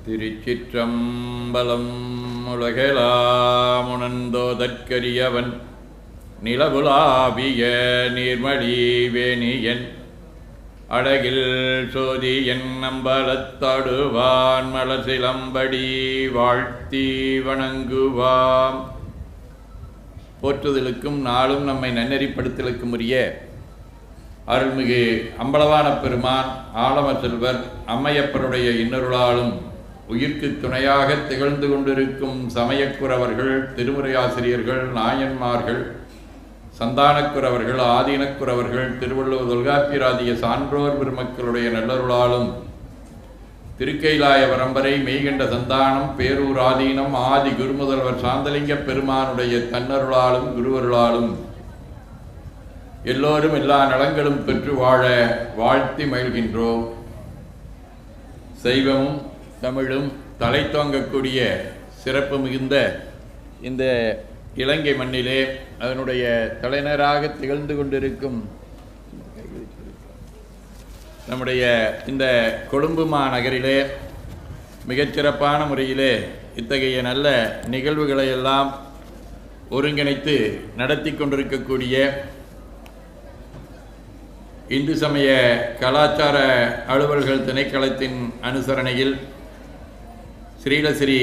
திருச்சிற்றம்பலம். உலகெலாம் உணர்ந்தோதற்கரியவன் நிலவுலாவிய நீர்மழி வேணியன் அழகில் சோதியன் அம்பலத்தாடுவான் மலசிலம்படி வாழ்த்தி வணங்குவாம். போற்றுதலுக்கும் நாளும் நம்மை நன்னெறிப்படுத்தலுக்கும் உரிய அருள்மிகு அம்பலவான பெருமான் ஆலம செல்வர் அம்மையப்பருடைய இன்னருளாலும் உயிர்க்கு துணையாக திகழ்ந்து கொண்டிருக்கும் சமயக்குறவர்கள், திருமுறையாசிரியர்கள், நாயன்மார்கள், சந்தானக்குறவர்கள், ஆதீனக்குறவர்கள், திருவள்ளுவர் தொல்காப்பியராதிய சான்றோர் பெருமக்களுடைய நல்லருளாலும் திருக்கைலாய பரம்பரை மெய்கண்ட சந்தானம் பேரூர் ஆதீனம் ஆதி குருமுதல்வர் சாந்தலிங்க பெருமானுடைய தன்னருளாலும் குருவருளாலும் எல்லோரும் எல்லா நலங்களும் பெற்று வாழ வாழ்த்தி மகிழ்கின்றோம். சைவமும் தமிழும் தலை தோங்கக்கூடிய சிறப்பு மிகுந்த இந்த இலங்கை மண்ணிலே அதனுடைய தலைநகராக திகழ்ந்து கொண்டிருக்கும் நம்முடைய இந்த கொழும்பு மாநகரிலே மிகச்சிறப்பான முறையிலே இத்தகைய நல்ல நிகழ்வுகளை எல்லாம் ஒருங்கிணைத்து நடத்தி கொண்டிருக்கக்கூடிய இந்து சமய கலாச்சார அலுவல்கள் திணைக்களத்தின் அனுசரணையில் ஸ்ரீலஸ்ரீ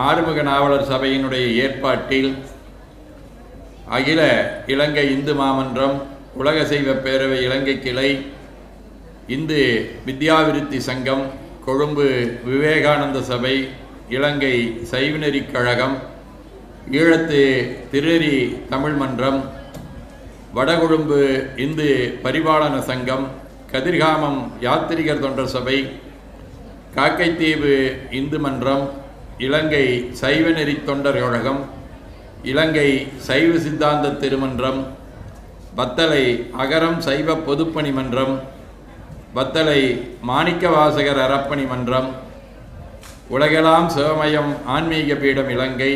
ஆறுமுக நாவலர் சபையினுடைய ஏற்பாட்டில் அகில இலங்கை இந்து மாமன்றம், உலக சைவ பேரவை இலங்கை கிளை, இந்து வித்யாவிருத்தி சங்கம், கொழும்பு விவேகானந்த சபை, இலங்கை சைவநெறிக் கழகம், ஈழத்து திருநெறி தமிழ் மன்றம், வடகொழும்பு இந்து பரிபாலன சங்கம், கதிர்காமம் யாத்திரிகர் தொண்டர் சபை, காக்கைத்தீவு இந்து மன்றம், இலங்கை சைவநெறி தொண்டர் கழகம், இலங்கை சைவ சித்தாந்த திருமன்றம், வத்தலை அகரம் சைவ பொதுப்பணி மன்றம், வத்தலை மாணிக்கவாசகர் அறப்பணி மன்றம், உலகெல்லாம் சிவமயம் ஆன்மீக பீடம் இலங்கை,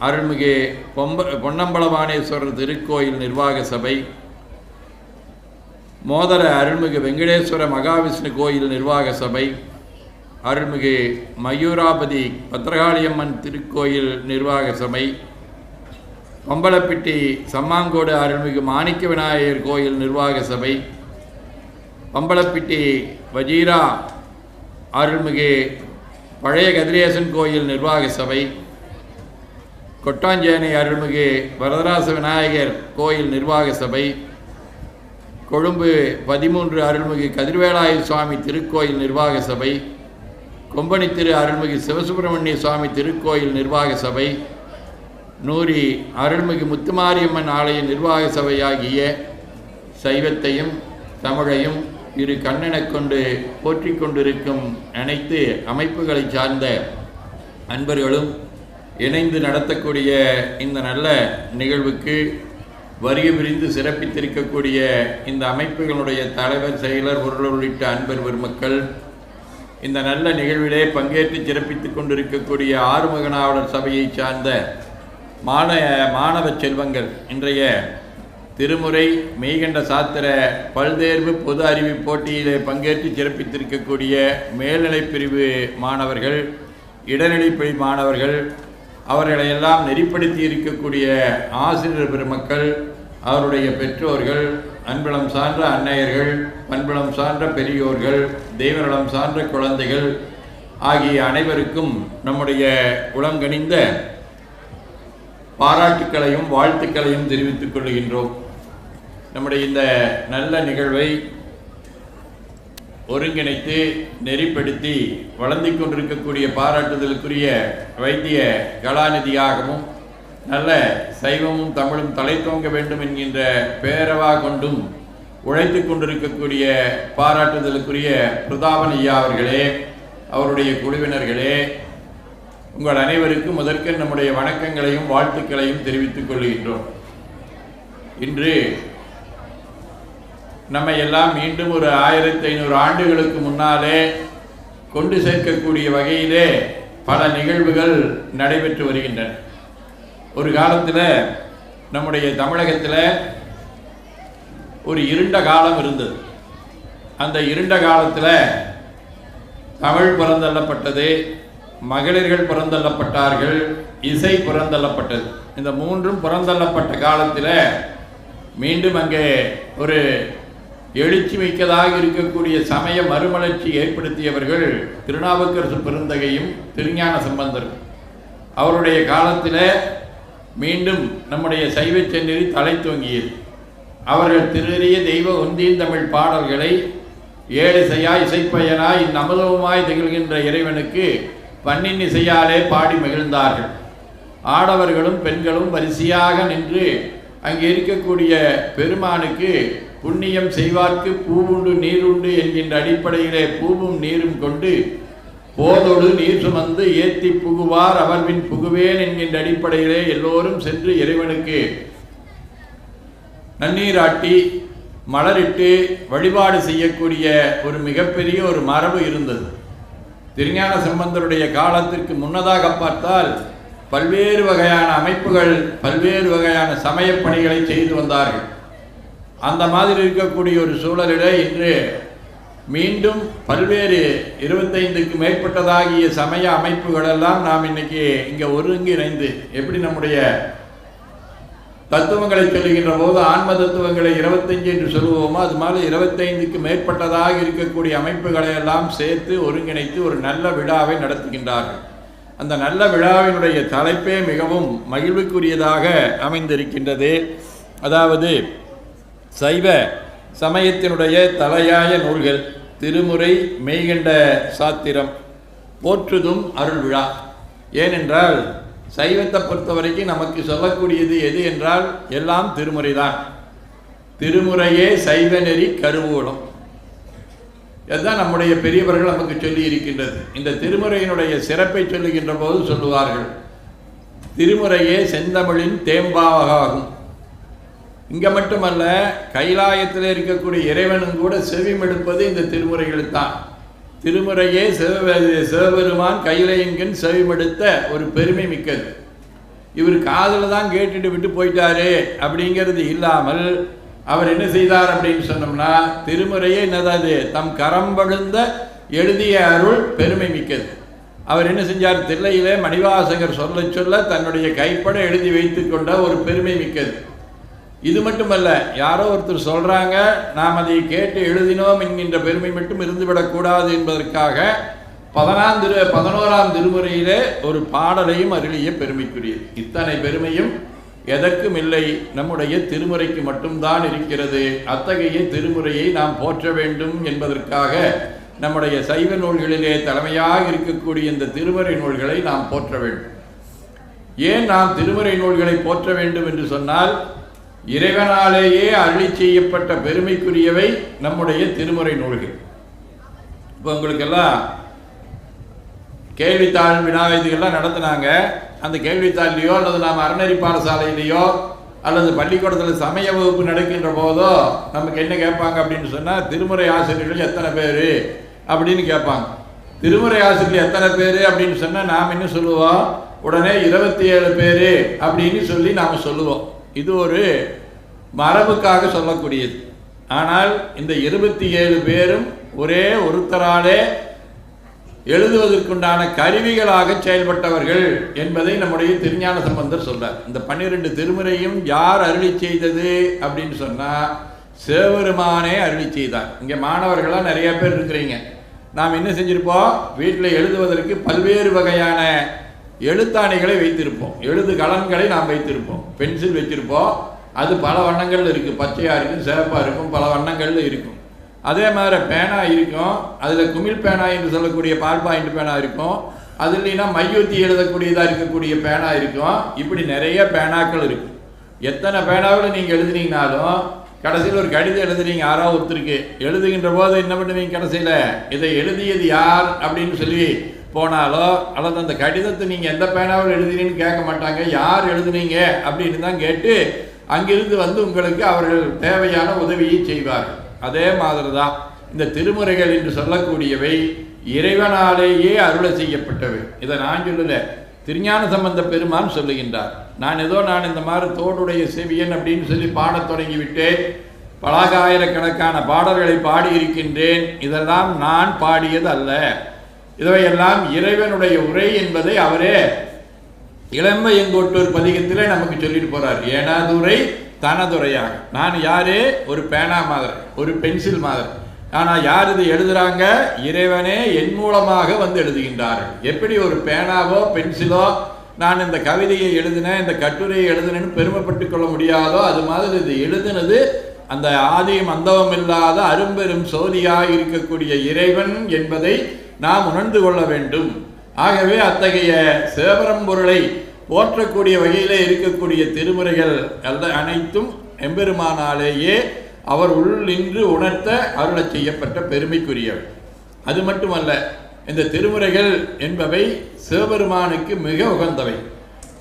அருள்மிகு பொன்னம்பலவானேஸ்வரர் திருக்கோயில் நிர்வாக சபை, மோதர அருள்மிகு வெங்கடேஸ்வர மகாவிஷ்ணு கோயில் நிர்வாக சபை, அருள்மிகு மயூராபதி பத்ரகாளியம்மன் திருக்கோயில் நிர்வாக சபை, பம்பலப்பிட்டி சம்மாங்கோடு அருள்மிகு மாணிக்க விநாயகர் கோயில் நிர்வாக சபை, பம்பலப்பிட்டி வஜீரா அருள்மிகு பழைய கதிரேசன் கோயில் நிர்வாக சபை, கொட்டாஞ்சேனை அருள்மிகு வரதராச விநாயகர் கோயில் நிர்வாக சபை, கொழும்பு 13 அருள்மிகு கதிர்வேலாய சுவாமி திருக்கோயில் நிர்வாக சபை, கொம்பனி திரு அருள்மிகு சிவசுப்பிரமணிய சுவாமி திருக்கோயில் நிர்வாக சபை, நூரி அருள்மிகு முத்துமாரியம்மன் ஆலய நிர்வாக சபை ஆகிய சைவத்தையும் தமிழையும் இரு கண்ணெனக் கொண்டு போற்றிக் கொண்டிருக்கும் அனைத்து அமைப்புகளை சார்ந்த அன்பர்களும் இணைந்து நடத்தக்கூடிய இந்த நல்ல நிகழ்வுக்கு வருகை புரிந்து சிறப்பித்திருக்கக்கூடிய இந்த அமைப்புகளுடைய தலைவர், செயலர், பொருள் உள்ளிட்ட அன்பர் பெருமக்கள், இந்த நல்ல நிகழ்விலே பங்கேற்று சிறப்பித்துக் கொண்டிருக்கக்கூடிய ஆறுமுக நாவலர் சபையை சார்ந்த மாணவ செல்வங்கள், இன்றைய திருமுறை மெய்கண்ட சாத்திர பல்தேர்வு பொது அறிவு போட்டியிலே பங்கேற்று சிறப்பித்திருக்கக்கூடிய மேல்நிலைப் பிரிவு மாணவர்கள், இடைநிலைப்பள்ளி மாணவர்கள், அவர்களையெல்லாம் நெறிப்படுத்தி இருக்கக்கூடிய ஆசிரியர் பெருமக்கள், அவருடைய பெற்றோர்கள், அன்புளம் சான்ற அன்னையர்கள், பண்புளம் சான்ற பெரியோர்கள், தெய்வநலம் சான்ற குழந்தைகள் ஆகிய அனைவருக்கும் நம்முடைய உளங்கனிந்த பாராட்டுக்களையும் வாழ்த்துக்களையும் தெரிவித்துக் கொள்கின்றோம். நம்முடைய இந்த நல்ல நிகழ்வை ஒருங்கிணைத்து நெறிப்படுத்தி வளர்ந்து கொண்டிருக்கக்கூடிய பாராட்டுதலுக்குரிய வைத்திய கலாநிதியாகவும் நல்ல சைவமும் தமிழும் தலை தோங்க வேண்டும் என்கின்ற பேரவா கொண்டும் உழைத்து கொண்டிருக்கக்கூடிய பாராட்டுதலுக்குரிய பிரதாபன் ஐயா அவர்களே, அவருடைய குழுவினர்களே, உங்கள் அனைவருக்கும் முதற்க நம்முடைய வணக்கங்களையும் வாழ்த்துக்களையும் தெரிவித்துக் கொள்கின்றோம். இன்று நம்மை எல்லாம் மீண்டும் ஒரு 1500 ஆண்டுகளுக்கு முன்னாலே கொண்டு சேர்க்கக்கூடிய வகையிலே பல நிகழ்வுகள் நடைபெற்று வருகின்றன. ஒரு காலத்தில் நம்முடைய தமிழகத்தில் ஒரு இருண்ட காலம் இருந்தது. அந்த இருண்ட காலத்தில் தமிழ் புறந்தள்ளப்பட்டது, மகளிர்கள் புறந்தள்ளப்பட்டார்கள், இசை புறந்தள்ளப்பட்டது. இந்த மூன்றும் புறந்தள்ளப்பட்ட காலத்தில் மீண்டும் அங்கே ஒரு எழுச்சி மிக்கதாக இருக்கக்கூடிய சமய மறுமலர்ச்சி ஏற்படுத்தியவர்கள் திருநாவுக்கரசு பெருந்தகையும் திருஞான சம்பந்தரும். அவருடைய காலத்தில் மீண்டும் நம்முடைய சைவ செந்நெறி தலை தூங்கியது. அவர்கள் திருறிய தெய்வ ஒந்தியின் தமிழ் பாடல்களை ஏழிசையாய் இசைப்பயனாய் இந்நமதவுமாய் திகழ்கின்ற இறைவனுக்கு பன்னின் இசையாலே பாடி மகிழ்ந்தார்கள். ஆடவர்களும் பெண்களும் வரிசையாக நின்று அங்கே இருக்கக்கூடிய பெருமானுக்கு புண்ணியம் செய்வார்க்கு பூவுண்டு நீருண்டு என்கின்ற அடிப்படையிலே பூவும் நீரும் கொண்டு போதோடு நீர் சுமந்து ஏத்தி புகுவார் அவர்பின் புகுவேன் என்கின்ற அடிப்படையிலே எல்லோரும் சென்று இறைவனுக்கு நன்னீராட்டி மலரிட்டு வழிபாடு செய்யக்கூடிய ஒரு மிகப்பெரிய ஒரு மரபு இருந்தது. திருஞான சம்பந்தருடைய காலத்திற்கு முன்னதாக பார்த்தால் பல்வேறு வகையான அமைப்புகள் பல்வேறு வகையான சமய பணிகளை செய்து வந்தார்கள். அந்த மாதிரி இருக்கக்கூடிய ஒரு சூழலில் இன்று மீண்டும் பல்வேறு 25க்கு மேற்பட்டதாகிய சமய அமைப்புகளெல்லாம் நாம் இன்னைக்கு இங்கே ஒருங்கிணைந்து எப்படி நம்முடைய தத்துவங்களை சொல்லுகின்ற போது ஆன்ம தத்துவங்களை 25 என்று சொல்லுவோமோ அது மாதிரி 25க்கு மேற்பட்டதாக இருக்கக்கூடிய அமைப்புகளை எல்லாம் சேர்த்து ஒருங்கிணைத்து ஒரு நல்ல விழாவை நடத்துகின்றார்கள். அந்த நல்ல விழாவினுடைய தலைப்பே மிகவும் மகிழ்வுக்குரியதாக அமைந்திருக்கின்றது. அதாவது சைவ சமயத்தினுடைய தலையாய நூல்கள் திருமுறை, மெய்கண்ட சாத்திரம், போற்றுதும் அருள் விழா. ஏனென்றால் சைவத்தை பொறுத்த வரைக்கும் நமக்கு சொல்லக்கூடியது எது என்றால் எல்லாம் திருமுறை தான். திருமுறையே சைவ நெறி கருவூலம். அதுதான் நம்முடைய பெரியவர்கள் நமக்கு சொல்லி இருக்கின்றது. இந்த திருமுறையினுடைய சிறப்பை சொல்லுகின்ற போது சொல்லுவார்கள், திருமுறையே செந்தமிழின் தேம்பாவகாகும். இங்கே மட்டுமல்ல, கைலாயத்தில் இருக்கக்கூடிய இறைவனும் கூட செவிமெடுப்பது இந்த திருமுறைகள் தான். திருமுறையே சிவபெருமான் கையிலையங்கன் செவிமெடுத்த ஒரு பெருமை மிக்கது. இவர் காதில் தான் கேட்டுட்டு விட்டு போயிட்டாரு அப்படிங்கிறது இல்லாமல் அவர் என்ன செய்தார் அப்படின்னு சொன்னோம்னா, திருமுறையே என்னதாவது தம் கரம்பழுந்த எழுதிய அருள் பெருமை மிக்கது. அவர் என்ன செஞ்சார், தில்லையிலே மணிவாசகர் சொல்ல சொல்ல தன்னுடைய கைப்பட எழுதி வைத்து கொண்ட ஒரு பெருமை மிக்கது. இது மட்டுமல்ல, யாரோ ஒருத்தர் சொல்கிறாங்க, நாம் அதை கேட்டு எழுதினோம் என்கின்ற பெருமை மட்டும் இருந்துவிடக்கூடாது என்பதற்காக 11ஆம் திருமுறையிலே ஒரு பாடலையும் அருளிய பெருமைக்குரியது. இத்தனை பெருமையும் எதற்கும் இல்லை, நம்முடைய திருமுறைக்கு மட்டும்தான் இருக்கிறது. அத்தகைய திருமுறையை நாம் போற்ற வேண்டும் என்பதற்காக நம்முடைய சைவ நூல்களிலே தலைமையாக இருக்கக்கூடிய இந்த திருமுறை நூல்களை நாம் போற்ற வேண்டும். ஏன் நாம் திருமுறை நூல்களை போற்ற வேண்டும் என்று சொன்னால், இறைவனாலேயே அருளி செய்யப்பட்ட பெருமைக்குரியவை நம்முடைய திருமுறை நூல்கள். இப்போ உங்களுக்கெல்லாம் கேள்வித்தாள் வினாவைதிகள்லாம் நடத்தினாங்க. அந்த கேள்வித்தாள்லையோ அல்லது நாம் அறநெறி பாடசாலையிலையோ அல்லது பள்ளிக்கூடத்தில் சமய வகுப்பு நடக்கின்ற போதோ நமக்கு என்ன கேட்பாங்க அப்படின்னு சொன்னால், திருமுறை ஆசிரியர்கள் எத்தனை பேர் அப்படின்னு கேட்பாங்க. திருமுறை ஆசிரியர்கள் எத்தனை பேர் அப்படின்னு சொன்னால் நாம் என்ன சொல்லுவோம், உடனே 27 பேர் அப்படின்னு சொல்லி நாம் சொல்லுவோம். இது ஒரு மரபுக்காக சொல்லக்கூடியது. ஆனால் இந்த 27 பேரும் ஒரே ஒருத்தராலே எழுதுவதற்குண்டான கருவிகளாக செயல்பட்டவர்கள் என்பதை நம்முடைய திருஞான சம்பந்தர் சொல்றார். இந்த 12 திருமுறையும் யார் அருளி செய்தது அப்படின்னு சொன்னால், சிவபெருமானே அருளி செய்தார். இங்கே மாணவர்களாக நிறைய பேர் இருக்கிறீங்க. நாம் என்ன செஞ்சிருப்போம், வீட்டில் எழுதுவதற்கு பல்வேறு வகையான எழுத்தாணிகளை வைத்திருப்போம், எழுது கலன்களை நாம் வைத்திருப்போம், பென்சில் வச்சிருப்போம். அது பல வண்ணங்கள் இருக்குது, பச்சையாக இருக்கும், சிவப்பாக இருக்கும், பல வண்ணங்களில் இருக்கும். அதே மாதிரி பேனா இருக்கும், அதில் குமிழ் பேனா என்று சொல்லக்கூடிய பால் பாயிண்ட் பேனா இருக்கும், அது இல்லைன்னா மையூத்தி எழுதக்கூடியதாக இருக்கக்கூடிய பேனா இருக்கும். இப்படி நிறைய பேனாக்கள் இருக்கும். எத்தனை பேனாவில் நீங்கள் எழுதுனீங்கனாலும் கடைசியில் ஒரு கடிதம் எழுதுறீங்க, யாராவது ஒருத்தருக்கு எழுதுகின்ற போது என்ன பண்ணுவீங்க, கடைசியில் இதை எழுதியது யார் அப்படின்னு சொல்லி போனாலோ அல்லது அந்த கடிதத்தை நீங்கள் எந்த பேனாவில் எழுதுனீங்கன்னு கேட்க மாட்டாங்க, யார் எழுதுனீங்க அப்படின்னு தான் கேட்டு அங்கிருந்து வந்து உங்களுக்கு அவர்கள் தேவையான உதவியை செய்வார்கள். அதே மாதிரி தான் இந்த திருமுறைகள் என்று சொல்லக்கூடியவை இறைவனாலேயே அருளை செய்யப்பட்டவை. இதை நான் சொல்லலை, திருஞான சம்பந்த பெருமான் சொல்லுகின்றார். நான் இந்த மாதிரி தோடுடைய செவியன் அப்படின்னு சொல்லி பாடத் தொடங்கிவிட்டேன், பலாயிரக்கணக்கான பாடல்களை பாடியிருக்கின்றேன். இதெல்லாம் நான் பாடியது அல்ல, இவையெல்லாம் இறைவனுடைய உரை என்பதை அவரே இளம்பையங்கோட்டூர் பதிகத்திலே நமக்கு சொல்லிட்டு போறார். ஏனாதுரை தனதுரையாக. நான் யாரு? ஒரு பேனா மாதிரி, ஒரு பென்சில் மாதிரி. ஆனால் யார் இது எழுதுறாங்க? இறைவனே என் மூலமாக வந்து எழுதுகின்றார்கள். எப்படி ஒரு பேனாவோ பென்சிலோ நான் இந்த கவிதையை எழுதினேன், இந்த கட்டுரையை எழுதினேன்னு பெருமைப்பட்டு கொள்ள முடியாதோ, அது மாதிரி இது எழுதினது அந்த ஆதியும் அந்தவம் இல்லாத அரும்பெரும் சோதியாக இருக்கக்கூடிய இறைவன் என்பதை நாம் உணர்ந்து கொள்ள வேண்டும். ஆகவே அத்தகைய சிவபரம்பொருளை போற்றக்கூடிய வகையிலே இருக்கக்கூடிய திருமுறைகள் அனைத்தும் எம்பெருமானாலேயே அவர் உள் நின்று உணர்த்த அருளச் செய்யப்பட்ட பெருமைக்குரியவை. அது மட்டுமல்ல, இந்த திருமுறைகள் என்பவை சிவபெருமானுக்கு மிக உகந்தவை.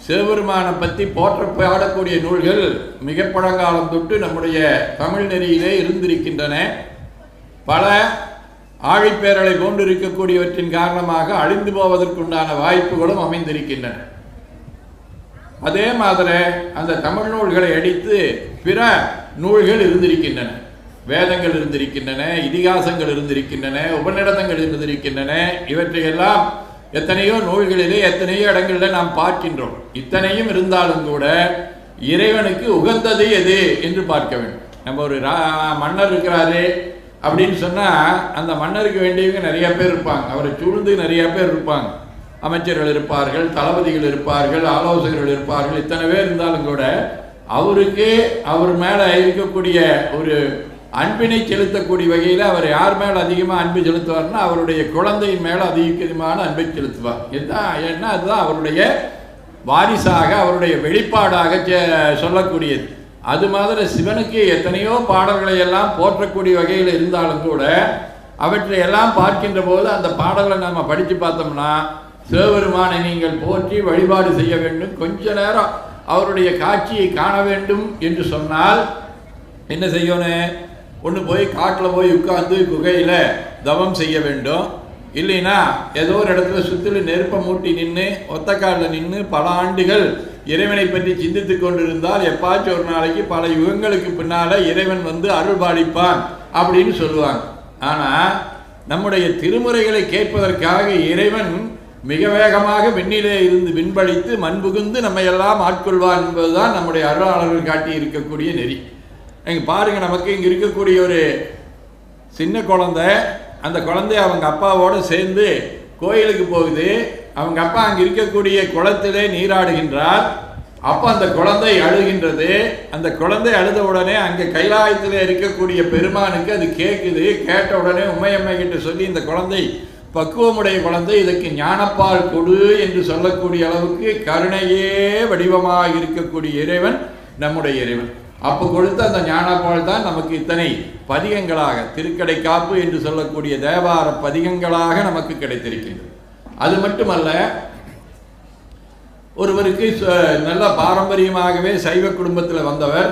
சிவபெருமானை பற்றி போற்ற பாடக்கூடிய நூல்கள் மிக பழங்காலம் தொட்டு நம்முடைய தமிழ் நெறியிலே இருந்திருக்கின்றன. பல ஆழிப்பேரலை போன்று இருக்கக்கூடியவற்றின் காரணமாக அழிந்து போவதற்குண்டான வாய்ப்புகளும் அமைந்திருக்கின்றன. அதே மாதிரி அந்த தமிழ் நூல்களை அடித்து பிற நூல்கள் இருந்திருக்கின்றன. வேதங்கள் இருந்திருக்கின்றன, இதிகாசங்கள் இருந்திருக்கின்றன, உபநிடதங்கள் இருந்திருக்கின்றன. இவற்றையெல்லாம் எத்தனையோ நூல்களிலே எத்தனையோ இடங்களில் நாம் பார்க்கின்றோம். இத்தனையும் இருந்தாலும் கூட இறைவனுக்கு உகந்தது எது என்று பார்க்க வேண்டும். நம்ம ஒரு மன்னர் இருக்கிறாரு அப்படின்னு சொன்னால் அந்த மன்னருக்கு வேண்டியவங்க நிறைய பேர் இருப்பாங்க. அவரை சூழ்ந்து நிறைய பேர் இருப்பாங்க. அமைச்சர்கள் இருப்பார்கள், தளபதிகள் இருப்பார்கள், ஆலோசகர்கள் இருப்பார்கள். இத்தனை பேர் இருந்தாலும் கூட அவருக்கு அவர் மேலே இருக்கக்கூடிய ஒரு அன்பினை செலுத்தக்கூடிய வகையில் அவர் யார் மேலே அதிகமாக அன்பு செலுத்துவார்னா அவருடைய குழந்தையின் மேலே அதிகமான அன்பை செலுத்துவார். ஏன்னா அதுதான் அவருடைய வாரிசாக, அவருடைய வெளிப்பாடாக சொல்லக்கூடியது. அது மாதிரி சிவனுக்கு எத்தனையோ பாடல்களை எல்லாம் போற்றக்கூடிய வகையில் இருந்தாலும் கூட அவற்றை எல்லாம் பார்க்கின்ற போது அந்த பாடலை நம்ம படித்து பார்த்தோம்னா சிவபெருமானை நீங்கள் போற்றி வழிபாடு செய்ய வேண்டும், கொஞ்ச நேரம் அவருடைய காட்சியை காண வேண்டும் என்று சொன்னால் என்ன செய்யணும்? ஒன்று போய் காட்டில் போய் உட்கார்ந்து குகையில் தவம் செய்ய வேண்டும். இல்லைன்னா ஏதோ ஒரு இடத்துல சுற்றிலும் நெருப்பை மூட்டி நின்று ஒத்தக்காலில் நின்று பல ஆண்டுகள் இறைவனை பற்றி சிந்தித்து கொண்டிருந்தால் எப்பாச்சும் ஒரு நாளைக்கு பல யுகங்களுக்கு பின்னால் இறைவன் வந்து அருள் பாலிப்பான் அப்படின்னு சொல்லுவாங்க. ஆனால் நம்முடைய திருமுறைகளை கேட்பதற்காக இறைவன் மிக வேகமாக விண்ணிலே இருந்து விண்பளித்து மண்புகுந்து நம்ம எல்லாம் ஆட்கொள்வான் என்பதுதான் நம்முடைய அருளாளர்கள் காட்டி இருக்கக்கூடிய நெறி. இங்கே பாருங்கள், நமக்கு இங்கே இருக்கக்கூடிய ஒரு சின்ன குழந்தை, அந்த குழந்தை அவங்க அப்பாவோடு சேர்ந்து கோயிலுக்கு போகுது. அவங்க அப்பா அங்கே இருக்கக்கூடிய குளத்திலே நீராடுகின்றார். அப்போ அந்த குழந்தை அழுகின்றது. அந்த குழந்தை அழுத உடனே அங்கே கைலாயத்தில் இருக்கக்கூடிய பெருமானுக்கு அது கேட்குது. கேட்ட உடனே உமையம்மை கிட்ட சொல்லி இந்த குழந்தை பக்குவமுடைய குழந்தை, இதுக்கு ஞானப்பால் கொடு என்று சொல்லக்கூடிய அளவுக்கு கருணையே வடிவமாக இருக்கக்கூடிய இறைவன் நம்முடைய இறைவன். அப்போ கொடுத்த அந்த ஞானப்பால் தான் நமக்கு இத்தனை பதிகங்களாக திருக்கடை காப்பு என்று சொல்லக்கூடிய தேவார பதிகங்களாக நமக்கு கிடைத்திருக்கின்றது. அது மட்டுமல்ல, ஒருவருக்கு நல்ல பாரம்பரியமாகவே சைவ குடும்பத்தில் வந்தவர்.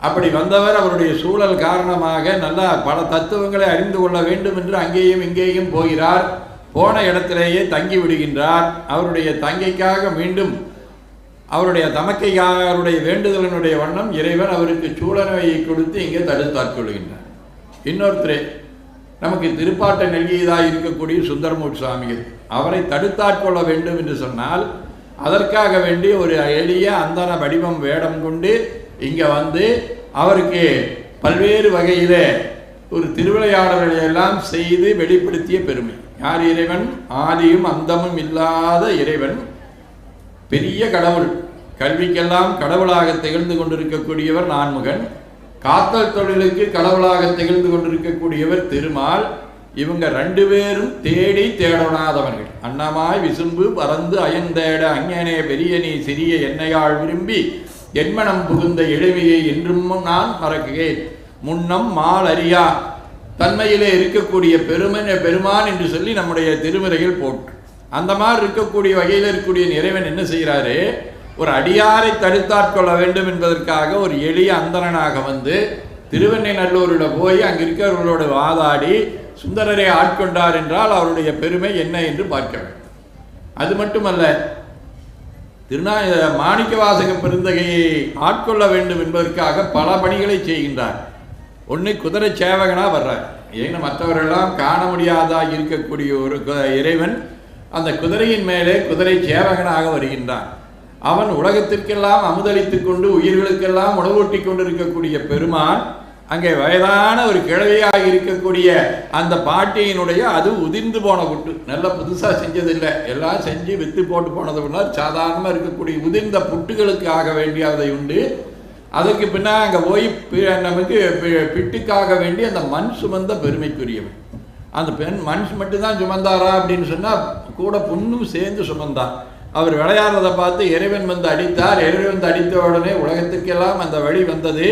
அப்படி வந்தவர் அவருடைய சூழல் காரணமாக நல்ல பல தத்துவங்களை அறிந்து கொள்ள வேண்டும் என்று அங்கேயும் இங்கேயும் போகிறார். போன இடத்திலேயே தங்கி விடுகின்றார். அவருடைய தங்கைக்காக மீண்டும் அவருடைய தமக்கையாருடைய வேண்டுதலினுடைய வண்ணம் இறைவன் அவருக்கு சூழநோயை கொடுத்து இங்கே தடுத்தாட்கொள்கின்றார். இன்னொருத்தரே நமக்கு திருப்பாட்டை நெல்கியதாக இருக்கக்கூடிய சுந்தரமூர்த்தி சுவாமிகள், அவரை தடுத்தாட்கொள்ள வேண்டும் என்று சொன்னால் அதற்காக வேண்டி ஒரு எளிய அந்தன வடிவம் வேடம் கொண்டு இங்கே வந்து அவருக்கு பல்வேறு வகையில் ஒரு திருவிளையாடல்களை எல்லாம் செய்து வெளிப்படுத்திய பெருமை. யார் இறைவன்? ஆதியும் அந்தமும் இல்லாத இறைவன், பெரிய கடவுள், கல்விக்கெல்லாம் கடவுளாக திகழ்ந்து கொண்டிருக்கக்கூடியவர் நான்முகன், காத்தல் தொழிலுக்கு கடவுளாக திகழ்ந்து கொண்டிருக்கக்கூடியவர் திருமால். இவங்க ரெண்டு பேரும் தேடி தேடனாதவர்கள். அன்னமாய் விசும்பு பறந்து அயந்தேட அஞ்ஞனே பெரியனி சிறிய என்னையாள் விரும்பி என்மனம் புகுந்த எளிமையை என்றும் நான் மறக்குகிறேன். முன்னம் மால் அறியா தன்மையிலே இருக்கக்கூடிய பெருமான் என்று சொல்லி நம்முடைய திருமுறைகள் போட்டு அந்த மாதிரி இருக்கக்கூடிய வகையில் இருக்கக்கூடிய இறைவன் என்ன செய்கிறாரு? ஒரு அடியாரை தடுத்தாட்கொள்ள வேண்டும் என்பதற்காக ஒரு எளிய அந்தணனாக வந்து திருவெண்ணெய்நல்லூரில் போய் அங்கே இருக்கிறவர்களோடு வாதாடி சுந்தரரை ஆட்கொண்டார் என்றால் அவருடைய பெருமை என்ன என்று பார்க்க வேண்டும். அது மட்டுமல்ல, மாணிக்க வாசக பெருந்தகையை ஆட்கொள்ள வேண்டும் என்பதற்காக பல பணிகளை செய்கின்றார். ஒன்று குதிரை சேவகனாக வர்றார். ஏன்னா மற்றவரெல்லாம் காண முடியாதாக இருக்கக்கூடிய ஒரு இறைவன் அந்த குதிரையின் மேலே குதிரை சேவகனாக வருகின்றான். அவன் உலகத்திற்கெல்லாம் அமுதளித்து கொண்டு உயிர்களுக்கெல்லாம் உணவூட்டி கொண்டு இருக்கக்கூடிய பெருமான் அங்கே வயதான ஒரு கிழவியாக இருக்கக்கூடிய அந்த பாட்டியினுடைய அது உதிர்ந்து போன புட்டு, நல்ல புதுசாக செஞ்சதில்லை, எல்லாம் செஞ்சு விற்று போட்டு போனது முன்னால் சாதாரணமாக இருக்கக்கூடிய உதிர்ந்த புட்டுகளுக்கு ஆக வேண்டிய அதை உண்டு. அதுக்கு பின்னால் அங்கே போய் நமக்கு பிட்டுக்காக வேண்டி அந்த மண் சுமந்த பெருமைக்குரியவன். அந்த மண் மட்டும்தான் சுமந்தாரா அப்படின்னு சொன்னால் கூட புண்ணும் சேர்ந்து சுமந்தார். அவர் விளையாடுறதை பார்த்து இறைவன் வந்து அடித்தார். இறைவன் வந்து அடித்த உடனே உலகத்துக்கெல்லாம் அந்த வழி வந்தது.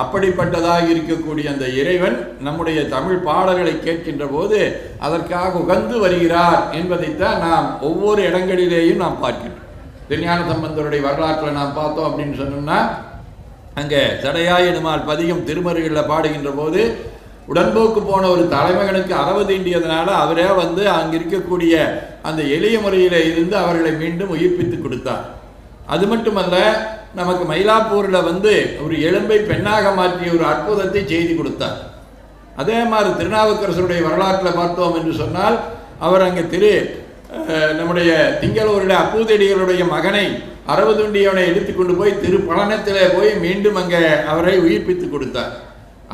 அப்படிப்பட்டதாக இருக்கக்கூடிய அந்த இறைவன் நம்முடைய தமிழ் பாடல்களை கேட்கின்ற போது அதற்காக உகந்து வருகிறார் என்பதைத்தான் நாம் ஒவ்வொரு இடங்களிலேயும் நாம் பார்க்கிறோம். திருஞான சம்பந்தருடைய வரலாற்றில் நாம் பார்த்தோம் அப்படின்னு சொன்னோம்னா, அங்கே சடையாயிடுமால் பதிகம் திருமருகளில் பாடுகின்ற போது உடன்போக்கு போன ஒரு தலைமகனுக்கு அரவு தீண்டியதுனால அவரே வந்து அங்கே இருக்கக்கூடிய அந்த எளிய முறையில் இருந்து அவர்களை மீண்டும் உயிர்ப்பித்து கொடுத்தார். அது மட்டுமல்ல, நமக்கு மயிலாப்பூரில் வந்து ஒரு எலும்பை பெண்ணாக மாற்றிய ஒரு அற்புதத்தை செய்து கொடுத்தார். அதே மாதிரி திருநாவுக்கரசருடைய வரலாற்றில் பார்த்தோம் என்று சொன்னால், அவர் அங்கே நம்முடைய திங்களூரில் அப்பூதடிகளுடைய மகனை அரவு தூண்டியவனை எடுத்துக்கொண்டு போய் திருப்பழனத்திலே போய் மீண்டும் அங்கே அவரை உயிர்ப்பித்து கொடுத்தார்.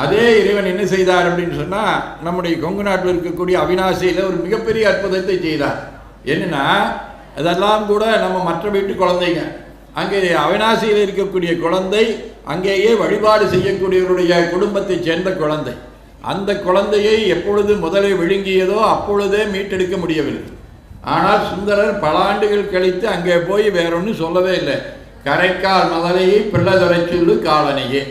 அதே இறைவன் என்ன செய்தார் அப்படின்னு சொன்னால், நம்முடைய கொங்கு நாட்டில் இருக்கக்கூடிய அவிநாசியில் ஒரு மிகப்பெரிய அற்புதத்தை செய்தார். என்னன்னா, அதெல்லாம் கூட நம்ம மற்ற வீட்டு குழந்தைங்க, அங்கே அவிநாசியில் இருக்கக்கூடிய குழந்தை அங்கேயே வழிபாடு செய்யக்கூடியவருடைய குடும்பத்தை சேர்ந்த குழந்தை. அந்த குழந்தையை எப்பொழுது முதலில் விழுங்கியதோ அப்பொழுதே மீட்டெடுக்க முடியவில்லை. ஆனால் சுந்தரர் பல ஆண்டுகள் கழித்து அங்கே போய் வேறொன்னு சொல்லவே இல்லை. கரைக்கால் முதலையை பிள்ளை துறை சொல்லு காலனையே,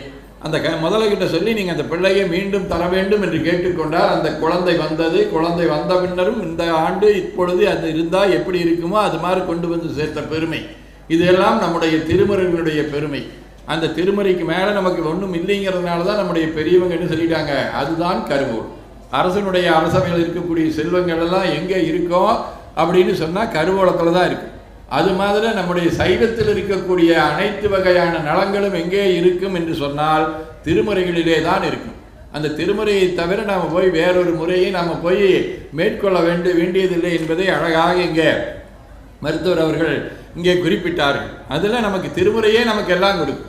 அந்த முதலைகிட்ட சொல்லி நீங்கள் அந்த பிள்ளையை மீண்டும் தர வேண்டும் என்று கேட்டுக்கொண்டார். அந்த குழந்தை வந்தது. குழந்தை வந்த பின்னரும் இந்த ஆண்டு இப்பொழுது அது இருந்தால் எப்படி இருக்குமோ அது மாதிரி கொண்டு வந்து சேர்த்த பெருமை. இதெல்லாம் நம்முடைய திருமுறைகளுடைய பெருமை. அந்த திருமுறைக்கு மேலே நமக்கு ஒன்றும் இல்லைங்கிறதுனால தான் நம்முடைய பெரியவங்க என்ன சொல்லிட்டாங்க, அதுதான் கருவூர். அரசனுடைய அரசவையில் இருக்கக்கூடிய செல்வங்கள் எல்லாம் எங்கே இருக்கோ அப்படின்னு சொன்னால் கருவூலத்தில் தான் இருக்குது. அது மாதிரி நம்முடைய சைவத்தில் இருக்கக்கூடிய அனைத்து வகையான நலங்களும் எங்கே இருக்கும் என்று சொன்னால் திருமுறைகளிலே தான் இருக்கும். அந்த திருமுறையை தவிர நாம் போய் வேறொரு முறையை நாம் போய் மேற்கொள்ள வேண்டியதில்லை என்பதை அழகாக இங்கே மருத்துவர் அவர்கள் இங்கே குறிப்பிட்டார்கள். அதில் நமக்கு திருமுறையே நமக்கு எல்லாம் கொடுக்கும்.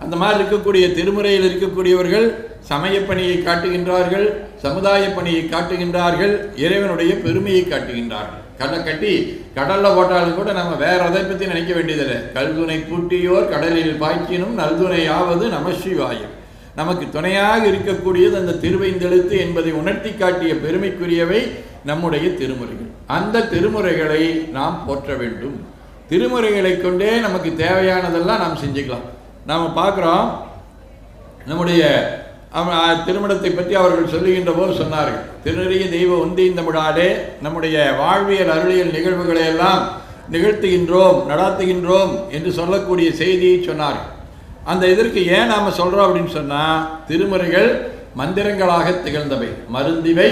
அந்த மாதிரி இருக்கக்கூடிய திருமுறையில் இருக்கக்கூடியவர்கள் சமயப்பணியை காட்டுகின்றார்கள், சமுதாய பணியை காட்டுகின்றார்கள், இறைவனுடைய பெருமையை காட்டுகின்றார்கள். கடை கட்டி கடலில் போட்டாலும் கூட நம்ம வேற அதை பற்றி நினைக்க வேண்டியதில்லை. கல்துணை பூட்டியோர் கடலில் பாய்ச்சினும் நல்துணை ஆவது நமசிவாயம். நமக்கு துணையாக இருக்கக்கூடியது அந்த திருவைந்தெழுத்து என்பதை உணர்த்தி காட்டிய பெருமைக்குரியவை நம்முடைய திருமுறைகள். அந்த திருமுறைகளை நாம் போற்ற வேண்டும். திருமுறைகளை கொண்டே நமக்கு தேவையானதெல்லாம் நாம் செஞ்சுக்கலாம். நாம் பார்க்குறோம், நம்முடைய திருமணத்தை பற்றி அவர்கள் சொல்லுகின்ற போது சொன்னார்கள், திருநெறிய தெய்வ ஒந்தியின் தமிழாலே நம்முடைய வாழ்வியல் அருளியல் நிகழ்வுகளை எல்லாம் நிகழ்த்துகின்றோம், நடாத்துகின்றோம் என்று சொல்லக்கூடிய செய்தியை சொன்னார்கள். அந்த இதற்கு ஏன் நாம் சொல்கிறோம் அப்படின்னு சொன்னால், திருமுறைகள் மந்திரங்களாக திகழ்ந்தவை, மருந்திவை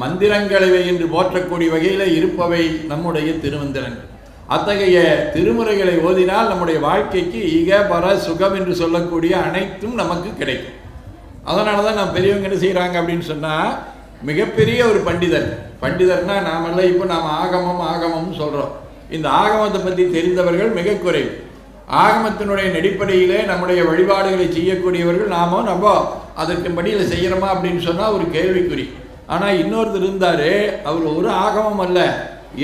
மந்திரங்களவை என்று போற்றக்கூடிய வகையில் இருப்பவை நம்முடைய திருமந்திரங்கள். அத்தகைய திருமுறைகளை ஓதினால் நம்முடைய வாழ்க்கைக்கு ஈக பர சுகம் என்று சொல்லக்கூடிய அனைத்தும் நமக்கு கிடைக்கும். அதனால தான் நாம் பெரியவங்க என்ன செய்கிறாங்க அப்படின்னு சொன்னால், மிகப்பெரிய ஒரு பண்டிதர்னா நாமெல்லாம் இப்போ நாம் ஆகமம்னு சொல்கிறோம். இந்த ஆகமத்தை பற்றி தெரிந்தவர்கள் மிக குறைவு. ஆகமத்தினுடைய அடிப்படையிலே நம்முடைய வழிபாடுகளை செய்யக்கூடியவர்கள் நம்ம அதற்கு படியில் செய்கிறோமா அப்படின்னு சொன்னால் ஒரு கேள்விக்குறி. ஆனால் இன்னொருத்தர் இருந்தார், அவர் ஒரு ஆகமம் அல்ல,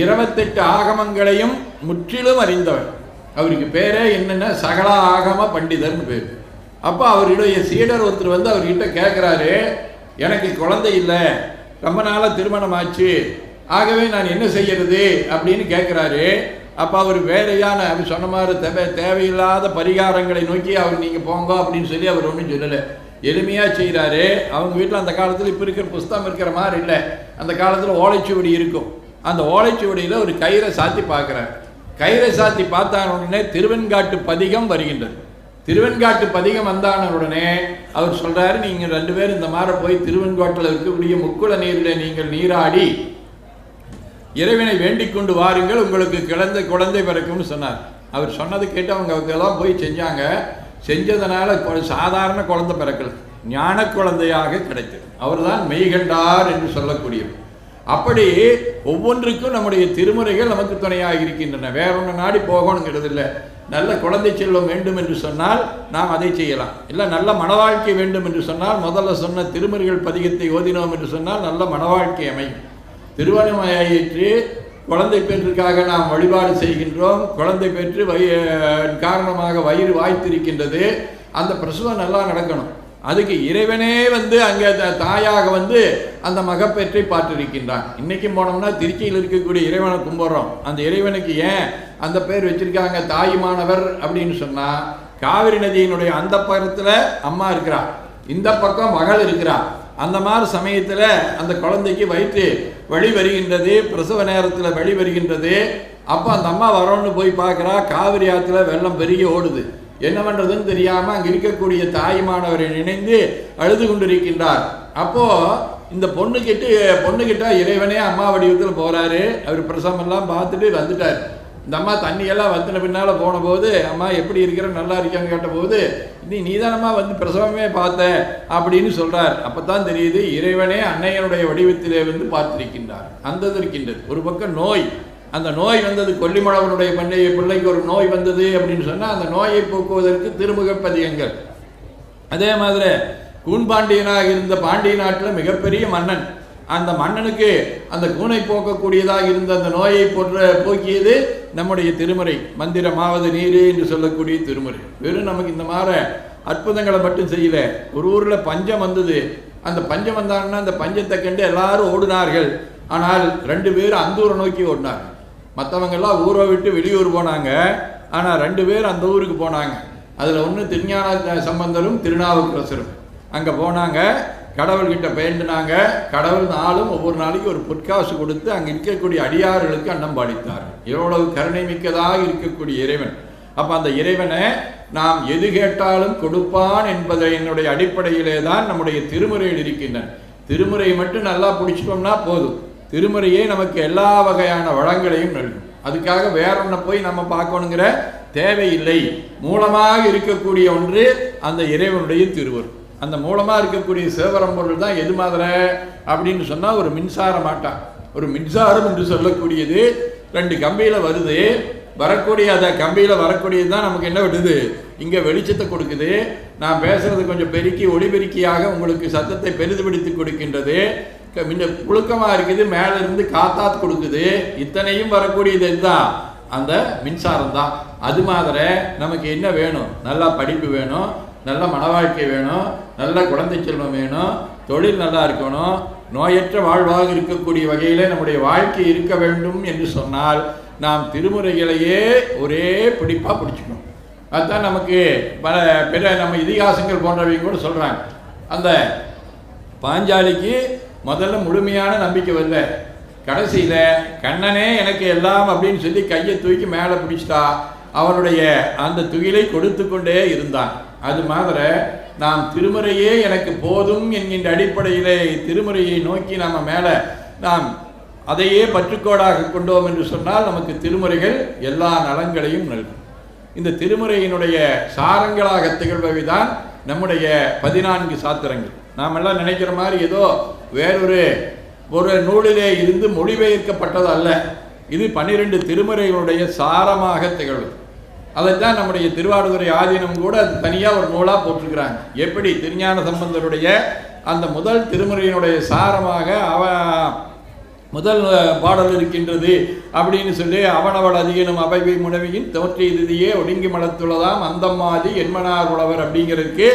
28 ஆகமங்களையும் முற்றிலும் அறிந்தவர். அவருக்கு பேரே என்னென்ன, சகல ஆகம பண்டிதர்னு பேர். அப்போ அவருடைய சீடர் ஒருத்தர் வந்து அவர்கிட்ட கேட்குறாரு, எனக்கு குழந்தை இல்லை, ரொம்ப நாளாக திருமணம் ஆச்சு, ஆகவே நான் என்ன செய்யறது அப்படின்னு கேட்குறாரு. அப்போ அவர் வேறையான அவர் சொன்ன மாதிரி தேவையில்லாத பரிகாரங்களை நோக்கி அவர் நீங்கள் போங்க அப்படின்னு சொல்லி அவர் ஒன்றும் சொல்லலை. எளிமையாக செய்கிறாரு. அவங்க வீட்டில் அந்த காலத்தில் இப்போ இருக்கிற புஸ்தகம் இருக்கிற மாதிரி இல்லை. அந்த காலத்தில் ஓலைச்சுவடி இருக்கும். அந்த ஓலைச்சுவடியில் ஒரு கயிறை சாத்தி பார்க்குறாரு. கயிறை சாத்தி பார்த்தான உடனே திருவெண்காட்டு பதிகம் வருகின்றது. திருவெண்காட்டு பதிகம் வந்தான உடனே அவர் சொல்கிறாரு, நீங்கள் 2 பேரும் இந்த மாதிரி போய் திருவெண்காட்டில் இருக்கக்கூடிய முக்குள நீரில் நீங்கள் நீராடி இறைவனை வேண்டிக் கொண்டு வாருங்கள், உங்களுக்கு குழந்தை பிறக்கும்னு சொன்னார். அவர் சொன்னது கேட்டு அவங்க எல்லாம் போய் செஞ்சாங்க. செஞ்சதுனால சாதாரண குழந்தை பிறக்கல, ஞான குழந்தையாக கிடைத்தது. அவர்தான் மெய்கண்டார் என்று சொல்லக்கூடியவர். அப்படி ஒவ்வொன்றுக்கும் நம்முடைய திருமுறைகள் நமக்கு துணையாக இருக்கின்றன. வேற ஒன்று நாடி போகணுங்கிறது இல்லை. நல்ல குழந்தை செல்வம் வேண்டும் என்று சொன்னால் நாம் அதை செய்யலாம். இல்லை நல்ல மனவாழ்க்கை வேண்டும் என்று சொன்னால் முதல்ல சொன்ன திருமுறைகள் பதிகத்தை ஓதினோம் என்று சொன்னால் நல்ல மனவாழ்க்கை அமையும். திருவண்ணாமலையிற்று குழந்தை பேற்றுக்காக நாம் வழிபாடு செய்கின்றோம். குழந்தை பேற்று காரணமாக வயிறு வாய்த்திருக்கின்றது. அந்த பிரசவம் நல்லா நடக்கணும். அதுக்கு இறைவனே அங்கே தாயாக அந்த மகப்பேற்றை பார்த்திருக்கின்றான். இன்னைக்கும் போனோம்னா திருச்சியில் இருக்கக்கூடிய இறைவனை கும்பிட்றோம். அந்த இறைவனுக்கு ஏன் அந்த பேர் வச்சிருக்காங்க தாயுமானவர் அப்படின்னு சொன்னா, காவிரி நதியினுடைய அந்த பக்கத்தில் அம்மா இருக்கிறா, இந்த பக்கம் மகள் இருக்கிறா. அந்த மாதிரி சமயத்தில் அந்த குழந்தைக்கு வயிற்று வழி வருகின்றது, பிரசவ நேரத்தில் வழி வருகின்றது. அப்போ அந்த அம்மா வரோன்னு போய் பார்க்குறா, காவிரி ஆற்றுல வெள்ளம் பெருகி ஓடுது. என்ன பண்ணுறதுன்னு தெரியாமல் அங்கே இருக்கக்கூடிய தாயுமானவரை நினைந்து அழுது கொண்டிருக்கின்றார். அப்போது இந்த பொண்ணுக்கிட்ட இறைவனே அம்மா வடிவத்தில் போகிறாரு. அவர் பிரசவமெல்லாம் பார்த்துட்டு வந்துட்டார். இந்த அம்மா தண்ணியெல்லாம் வத்தின பின்னால் போன போது, அம்மா எப்படி இருக்கிற நல்லா இருக்கான்னு கேட்டபோது, நீ தானம்மா பிரசவமே பார்த்த அப்படின்னு சொல்கிறார். அப்போ தான் தெரியுது இறைவனே அன்னையனுடைய வடிவத்திலே பார்த்திருக்கின்றார். அந்த இருக்கின்றது. ஒரு பக்கம் நோய், அந்த நோய் கொல்லிமலவனுடைய பிள்ளைக்கு ஒரு நோய் வந்தது அப்படின்னு சொன்னால் அந்த நோயை போக்குவதற்கு திருமுகப்பதிகங்கள். அதே மாதிரி கூன்பாண்டியனாக இருந்த பாண்டிய நாட்டில் மிகப்பெரிய மன்னன். அந்த மன்னனுக்கு அந்த கூனை போக்கக்கூடியதாக இருந்த அந்த நோயை போக்கியது நம்முடைய திருமுறை. மந்திரமாவது நீரே என்று சொல்லக்கூடிய திருமுறை. வெறும் நமக்கு இந்த மாதிரி அற்புதங்களை மட்டும் செய்யல. ஒரு ஊரில் பஞ்சம் வந்தது. அந்த பஞ்சம் வந்தாங்கன்னா அந்த பஞ்சத்தை கண்டு எல்லாரும் ஓடினார்கள். ஆனால் 2 பேர் அந்த ஊரை நோக்கி ஓடினார்கள். மற்றவங்கெல்லாம் ஊரை விட்டு வெளியூர் போனாங்க. ஆனால் 2 பேர் அந்த ஊருக்கு போனாங்க. அதில் ஒன்று திருஞான சம்பந்தரும் திருநாவுக்கரசரும். அங்கே போனாங்க, கடவுள்கிட்ட வேண்டினாங்க. கடவுள் நாளும் ஒவ்வொரு நாளைக்கு ஒரு பொற்காசு கொடுத்து அங்கே இருக்கக்கூடிய அடியார்களுக்கு அன்னம் பாடித்தார்கள். எவ்வளவு கருணை மிக்கதாக இருக்கக்கூடிய இறைவன். அப்போ அந்த இறைவனை நாம் எது கேட்டாலும் கொடுப்பான் என்பதை என்னுடைய அடிப்படையிலே தான் நம்முடைய திருமுறையில் இருக்கின்றன. திருமுறையை மட்டும் நல்லா பிடிச்சிட்டோம்னா போதும். திருமுறையே நமக்கு எல்லா வகையான வளங்களையும் நல்கும். அதுக்காக வேற ஒன்றை போய் நம்ம பார்க்கணுங்கிற தேவையில்லை. மூலமாக இருக்கக்கூடிய ஒன்று அந்த இறைவனுடைய திருவருள். அந்த மூலமாக இருக்கக்கூடிய சிவபரம்பொருள் தான் எது மாதிரி அப்படின்னு சொன்னால் ஒரு மின்சார மாட்டான். ஒரு மின்சாரம் என்று சொல்லக்கூடியது 2 கம்பியில் வருது. வரக்கூடிய அந்த கம்பியில் வரக்கூடியது தான் நமக்கு என்ன விடுது, இங்கே வெளிச்சத்தை கொடுக்குது. நான் பேசுறது கொஞ்சம் பெருக்கி ஒளிபெருக்கியாக உங்களுக்கு சத்தத்தை பெரிதுபடுத்தி கொடுக்கின்றது. இந்த புழுக்கமாக இருக்குது, மேலே இருந்து காத்தாத்து கொடுக்குது. இத்தனையும் வரக்கூடியது இதுதான், அந்த மின்சாரம் தான். அது மாதிரி நமக்கு என்ன வேணும்? நல்லா படிப்பு வேணும், நல்ல மனவாழ்க்கை வேணும், நல்ல குழந்தை செல்வம் வேணும், தொழில் நல்லா இருக்கணும், நோயற்ற வாழ்வாக இருக்கக்கூடிய வகையில் நம்முடைய வாழ்க்கை இருக்க வேண்டும் என்று சொன்னால் நாம் திருமுறைகளையே ஒரே பிடிப்பாக பிடிச்சிக்கணும். அதுதான் நமக்கு பிற நம்ம இதிகாசங்கள் போன்றவை கூட சொல்கிறாங்க. அந்த பாஞ்சாலிக்கு முதல்ல முழுமையான நம்பிக்கை வரல. கடைசியில் கண்ணனே எனக்கு எல்லாம் அப்படின்னு சொல்லி கையை தூக்கி மேலே பிடிச்சிட்டா அவனுடைய அந்த துகிலை கொடுத்து கொண்டே இருந்தான். அது மாதிரி நாம் திருமுறையே எனக்கு போதும் என்கின்ற அடிப்படையிலே திருமுறையை நோக்கி நம்ம மேலே நாம் அதையே பற்றுக்கோடாக கொண்டோம் என்று சொன்னால் நமக்கு திருமுறைகள் எல்லா நலங்களையும் நல்கும். இந்த திருமுறையினுடைய சாரங்களாக திகழ்பவை தான் நம்முடைய 14 சாத்திரங்கள். நாம் எல்லாம் நினைக்கிற மாதிரி ஏதோ ஒரு நூலிலே இருந்து மொழிபெயர்க்கப்பட்டது அல்ல. இது 12 திருமுறைகளுடைய சாரமாக திகழும். அதைத்தான் நம்முடைய திருவாரூரை ஆதீனம் கூட அது தனியாக ஒரு நூலாக போட்டிருக்கிறாங்க. எப்படி திருஞான சம்பந்தருடைய அந்த முதல் திருமுறையினுடைய சாரமாக முதல் பாடல் இருக்கின்றது அப்படின்னு சொல்லி, அவனவள் அதிகனும் அவைவை முனவியின் தோற்றி இறுதியே ஒடுங்கி மலத்துள்ளதாம் அந்தம்மாதி என்மனார் உழவர் அப்படிங்கிறதுக்கு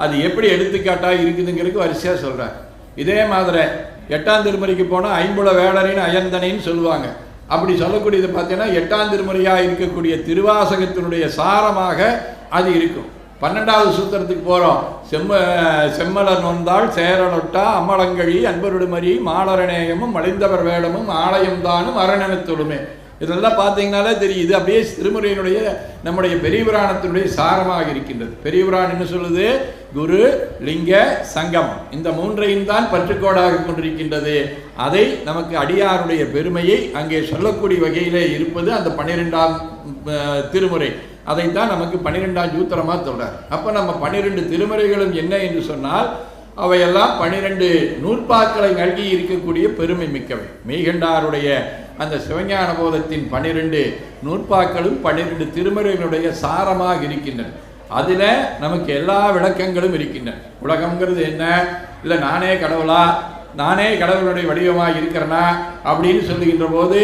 அது எப்படி எடுத்துக்காட்டாக இருக்குதுங்கிறதுக்கு வரிசையாக சொல்கிறார். இதே மாதிரி 8ஆம் திருமுறைக்கு போனால் ஐம்புல வேடரின் அயந்தனைன்னு சொல்லுவாங்க. அப்படி சொல்லக்கூடியது பார்த்தீங்கன்னா 8ஆம் திருமுறையாக இருக்கக்கூடிய திருவாசகத்தினுடைய சாரமாக அது இருக்கும். 12வது சூத்திரத்துக்கு போகிறோம். செம்மலர் நொந்தாள் சேரலொட்டா அம்மலங்கழி அன்பருடுமரி மாலரணேயமும் மலிந்தவர் வேடமும் ஆலயம் தானும் அரணனத்தொழுமே. இதெல்லாம் பார்த்தீங்கன்னாலே தெரியுது. அப்படியே திருமுறையினுடைய நம்முடைய பெரிய புராணத்தினுடைய சாரமாக இருக்கின்றது. பெரிய புராணம் என்ன சொல்லுது? குரு, லிங்க, சங்கமம், இந்த 3ஐயும் தான் பற்றுக்கோடாக கொண்டிருக்கின்றது. அதை நமக்கு அடியாருடைய பெருமையை அங்கே சொல்லக்கூடிய வகையிலே இருப்பது அந்த 12ஆம் திருமுறை. அதைத்தான் நமக்கு 12ஆம் சூத்திரமாக சொல்றார். அப்போ நம்ம 12 திருமுறைகளும் என்ன என்று சொன்னால் அவையெல்லாம் 12 நூற்பாக்களை நல்கி இருக்கக்கூடிய பெருமை மிக்கவை. மெய்கண்டாருடைய அந்த சிவஞான போதத்தின் 12 நூற்பாக்களும் 12 திருமுறைகளுடைய சாரமாக இருக்கின்றன. அதில் நமக்கு எல்லா விளக்கங்களும் இருக்கின்றன. உலகம்ங்கிறது என்ன, இல்லை நானே கடவுளா, நானே கடவுளுடைய வடிவமாக இருக்கிறேனா அப்படின்னு சொல்லுகின்ற போது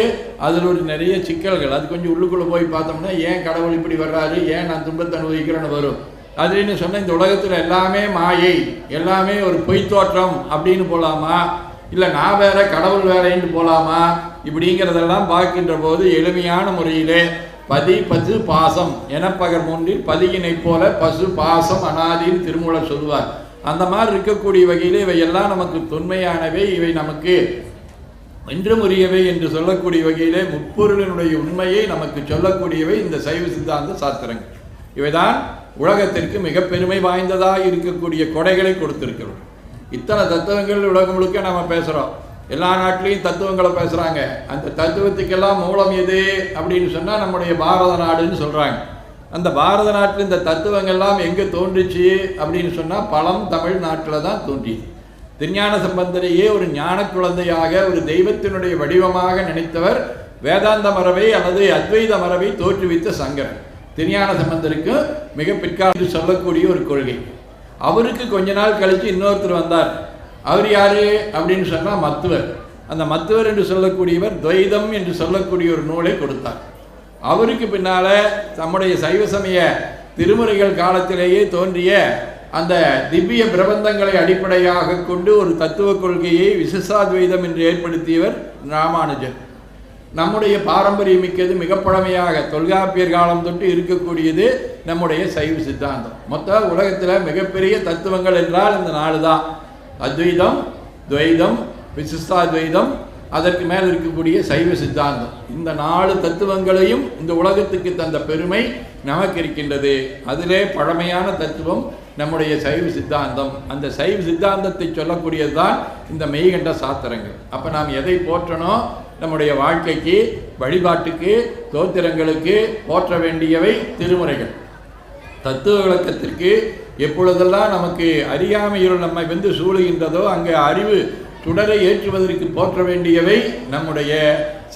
அதில் ஒரு நிறைய சிக்கல்கள். அது கொஞ்சம் உள்ளுக்குள்ளே போய் பார்த்தோம்னா ஏன் கடவுள் இப்படி வர்றாரு, ஏன் நான் துன்பத்தை அனுபவிக்கிறேன்னு வரும். அதுன்னு சொன்ன இந்த உலகத்தில் எல்லாமே மாயை, எல்லாமே ஒரு பொய் தோற்றம் அப்படின்னு போகலாமா, இல்லை நான் வேற கடவுள் வேறேன்னு போகலாமா, இப்படிங்கிறதெல்லாம் பார்க்கின்ற போது எளிமையான முறையிலே பதி பசு பாசம் எனப்பகர் மூன்றில் பதியினை போல பசு பாசம் அனாதின்னு திருமூலர் சொல்லுவார். அந்த மாதிரி இருக்கக்கூடிய வகையிலே இவையெல்லாம் நமக்கு தொன்மையானவை, இவை நமக்கு என்றும் உரியவை என்று சொல்லக்கூடிய வகையிலே முப்பொருளினுடைய உண்மையை நமக்கு சொல்லக்கூடியவை இந்த சைவ சித்தாந்த சாஸ்திரங்கள். இவைதான் உலகத்திற்கு மிக பெருமை வாய்ந்ததாக இருக்கக்கூடிய கொடைகளை கொடுத்திருக்கிறோம். இத்தனை தத்துவங்கள் உலகம் முழுக்க நம்ம பேசுகிறோம், எல்லா நாட்டிலையும் தத்துவங்களை பேசுகிறாங்க. அந்த தத்துவத்துக்கெல்லாம் மூலம் எது அப்படின்னு சொன்னால் நம்முடைய பாரத நாடுன்னு சொல்கிறாங்க. அந்த பாரத நாட்டில் இந்த தத்துவங்கள்லாம் எங்கே தோன்றிச்சு அப்படின்னு சொன்னால் பழம் தமிழ்நாட்டில் தான் தோன்றியது. திருஞான சம்பந்தரையே ஒரு ஞான குழந்தையாக ஒரு தெய்வத்தினுடைய வடிவமாக நினைத்தவர் வேதாந்த மரபை அல்லது அத்வைத மரபை தோற்றுவித்த சங்கரன். திருஞான சம்பந்தருக்கு மிக பிற்காலத்தில் சொல்லக்கூடிய ஒரு கொள்கை. அவருக்கு கொஞ்ச நாள் கழித்து இன்னொருத்தர் வந்தார். அவர் யாரு அப்படின்னு சொன்னால் மத்துவர். அந்த மத்துவர் என்று சொல்லக்கூடியவர் துவைதம் என்று சொல்லக்கூடிய ஒரு நூலை கொடுத்தார். அவருக்கு பின்னால நம்முடைய சைவ சமய திருமுறைகள் காலத்திலேயே தோன்றிய அந்த திவ்ய பிரபந்தங்களை அடிப்படையாக கொண்டு ஒரு தத்துவ கொள்கையை விசிஷ்டாத்வைதம் என்று ஏற்படுத்தியவர் ராமானுஜர். நம்முடைய பாரம்பரியம் மிக்கது மிக பழமையாக தொல்காப்பியர் காலம் தொட்டு இருக்கக்கூடியது நம்முடைய சைவ சித்தாந்தம். மொத்த உலகத்தில் மிகப்பெரிய தத்துவங்கள் என்றால் இந்த 4 தான்: அத்வைதம், துவைதம், விசிஷ்டாத்வைதம், அதற்கு மேல் இருக்கக்கூடிய சைவ சித்தாந்தம். இந்த 4 தத்துவங்களையும் இந்த உலகத்துக்கு தந்த பெருமை நமக்கு இருக்கின்றது. அதிலே பழமையான தத்துவம் நம்முடைய சைவ சித்தாந்தம். அந்த சைவ சித்தாந்தத்தை சொல்லக்கூடியது தான் இந்த மெய்கண்ட சாஸ்திரங்கள். அப்போ நாம் எதை போற்றணும்? நம்முடைய வாழ்க்கைக்கு, வழிபாட்டுக்கு, தோத்திரங்களுக்கு போற்ற வேண்டியவை திருமுறைகள். தத்துவ விளக்கத்திற்கு எப்பொழுதெல்லாம் நமக்கு அறியாமையில் நம்மை வந்து சூழுகின்றதோ அங்கே அறிவு சுடரை ஏற்றுவதற்கு போற்ற வேண்டியவை நம்முடைய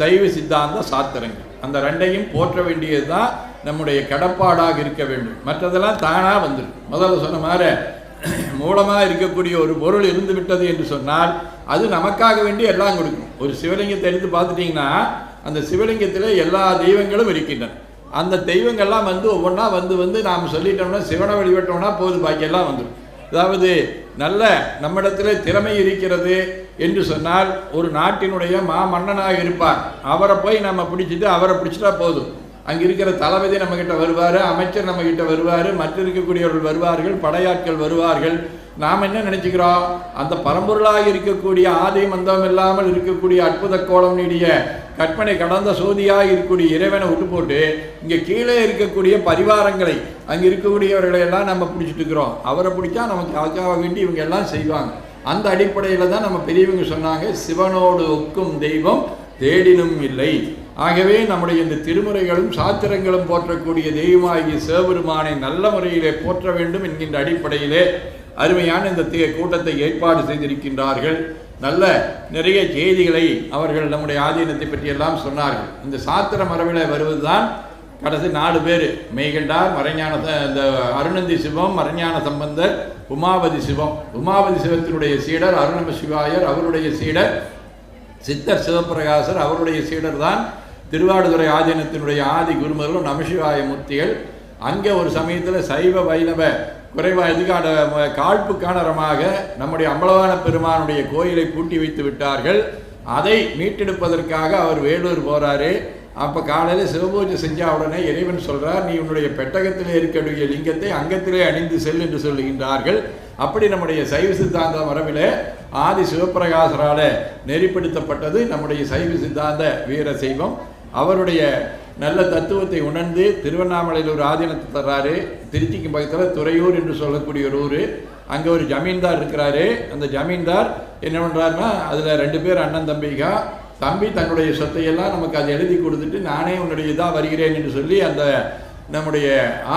சைவ சித்தாந்த சாஸ்திரங்கள். அந்த 2ஐயும் போற்ற வேண்டியது தான் நம்முடைய கடப்பாடாக இருக்க வேண்டும். மற்றதெல்லாம் தானாக வந்துடும். முதல்ல சொன்ன மாதிரி மூலமாக இருக்கக்கூடிய ஒரு பொருள் இருந்து விட்டது என்று சொன்னால் அது நமக்காக வேண்டி எல்லாம் கொடுக்கும். ஒரு சிவலிங்கத்தை எடுத்து பார்த்துட்டிங்கன்னா அந்த சிவலிங்கத்தில் எல்லா தெய்வங்களும் இருக்கின்றன. அந்த தெய்வங்கள்லாம் வந்து ஒவ்வொன்றா வந்து நாம் சொல்லிட்டோம்னா சிவனை வழிபட்டோம்னா போது பாக்கியெல்லாம் வந்துடும். அதாவது நல்ல நம்மிடத்தில் திறமை இருக்கிறது என்று சொன்னால் ஒரு நாட்டினுடைய மன்னனாக இருப்பார். அவரை போய் நம்ம பிடிச்சிட்டு அவரை பிடிச்சிட்டா போதும். அங்கே இருக்கிற தளபதி நம்மக்கிட்ட வருவார், அமைச்சர் நம்மக்கிட்ட வருவார், மற்ற இருக்கக்கூடியவர்கள் வருவார்கள், படையாட்கள் வருவார்கள். நாம் என்ன நினச்சிக்கிறோம்? அந்த பரம்பொருளாக இருக்கக்கூடிய ஆதி மந்தம் இல்லாமல் இருக்கக்கூடிய அற்புத கோலம் நீடிய கற்பனை கடந்த சோதியாக இருக்கக்கூடிய இறைவனை விட்டு போட்டு இங்கே கீழே இருக்கக்கூடிய பரிவாரங்களை அங்கே இருக்கக்கூடியவர்களை எல்லாம் நம்ம பிடிச்சிட்டு இருக்கிறோம். அவரை பிடிச்சா நமக்கு அதுக்காக வேண்டி இவங்க எல்லாம் செய்வாங்க. அந்த அடிப்படையில் தான் நம்ம பெரியவங்க சொன்னாங்க, சிவனோடு ஒக்கும் தெய்வம் தேடினும் இல்லை. ஆகவே நம்முடைய இந்த திருமுறைகளும் சாத்திரங்களும் போற்றக்கூடிய தெய்வமாகிய சிவபெருமானை நல்ல முறையிலே போற்ற வேண்டும் என்கின்ற அடிப்படையிலே அருமையான இந்த கூட்டத்தை ஏற்பாடு செய்திருக்கின்றார்கள். நல்ல நிறைய செய்திகளை அவர்கள் நம்முடைய ஆதீனத்தை பற்றியெல்லாம் சொன்னார்கள். இந்த சாத்திர மரபில் வருவதுதான் கடைசி 4 பேர்: மெய்கண்டார், மறைஞான இந்த அருணந்தி சிவம், மறைஞான சம்பந்தர், உமாபதி சிவம். உமாபதி சிவத்தினுடைய சீடர் அருணம சிவாயர், அவருடைய சீடர் சித்தர் சிவபிரகாசர், அவருடைய சீடர் தான் திருவாடுதுறை ஆதீனத்தினுடைய ஆதி குருமர்களும் நமசிவாய மூர்த்திகள். அங்கே ஒரு சமயத்தில் சைவ வைணவ குறைவாக இதுக்கான காழ்ப்பு காரணமாக நம்முடைய அம்பலவான பெருமானுடைய கோயிலை பூட்டி வைத்து விட்டார்கள். அதை மீட்டெடுப்பதற்காக அவர் வேலூர் போகிறாரு. அப்போ காலையில் சிவபூஜை செஞ்சால் உடனே இறைவன் சொல்கிறார், நீ உன்னுடைய பெட்டகத்திலே இருக்கக்கூடிய லிங்கத்தை அங்கத்திலே அணிந்து செல் என்று சொல்லுகின்றார்கள். அப்படி நம்முடைய சைவ சித்தாந்த மரபில் ஆதி சிவபிரகாசரால் நெறிப்படுத்தப்பட்டது நம்முடைய சைவ சித்தாந்த வீர சைவம். அவருடைய நல்ல தத்துவத்தை உணர்ந்து திருவண்ணாமலையில் ஒரு ஆதீனத்தை தர்றாரு. திருச்சிக்கு பக்கத்தில் துறையூர் என்று சொல்லக்கூடிய ஒரு ஊர். அங்கே ஒரு ஜமீன்தார் இருக்கிறாரு. அந்த ஜமீன்தார் என்ன பண்ணுறாருன்னா, அதில் 2 பேர் அண்ணன் தம்பிகா. தம்பி தன்னுடைய சொத்தையெல்லாம் நமக்கு அதை எழுதி கொடுத்துட்டு நானே உன்னுடைய இதாக வருகிறேன் என்று சொல்லி அந்த நம்முடைய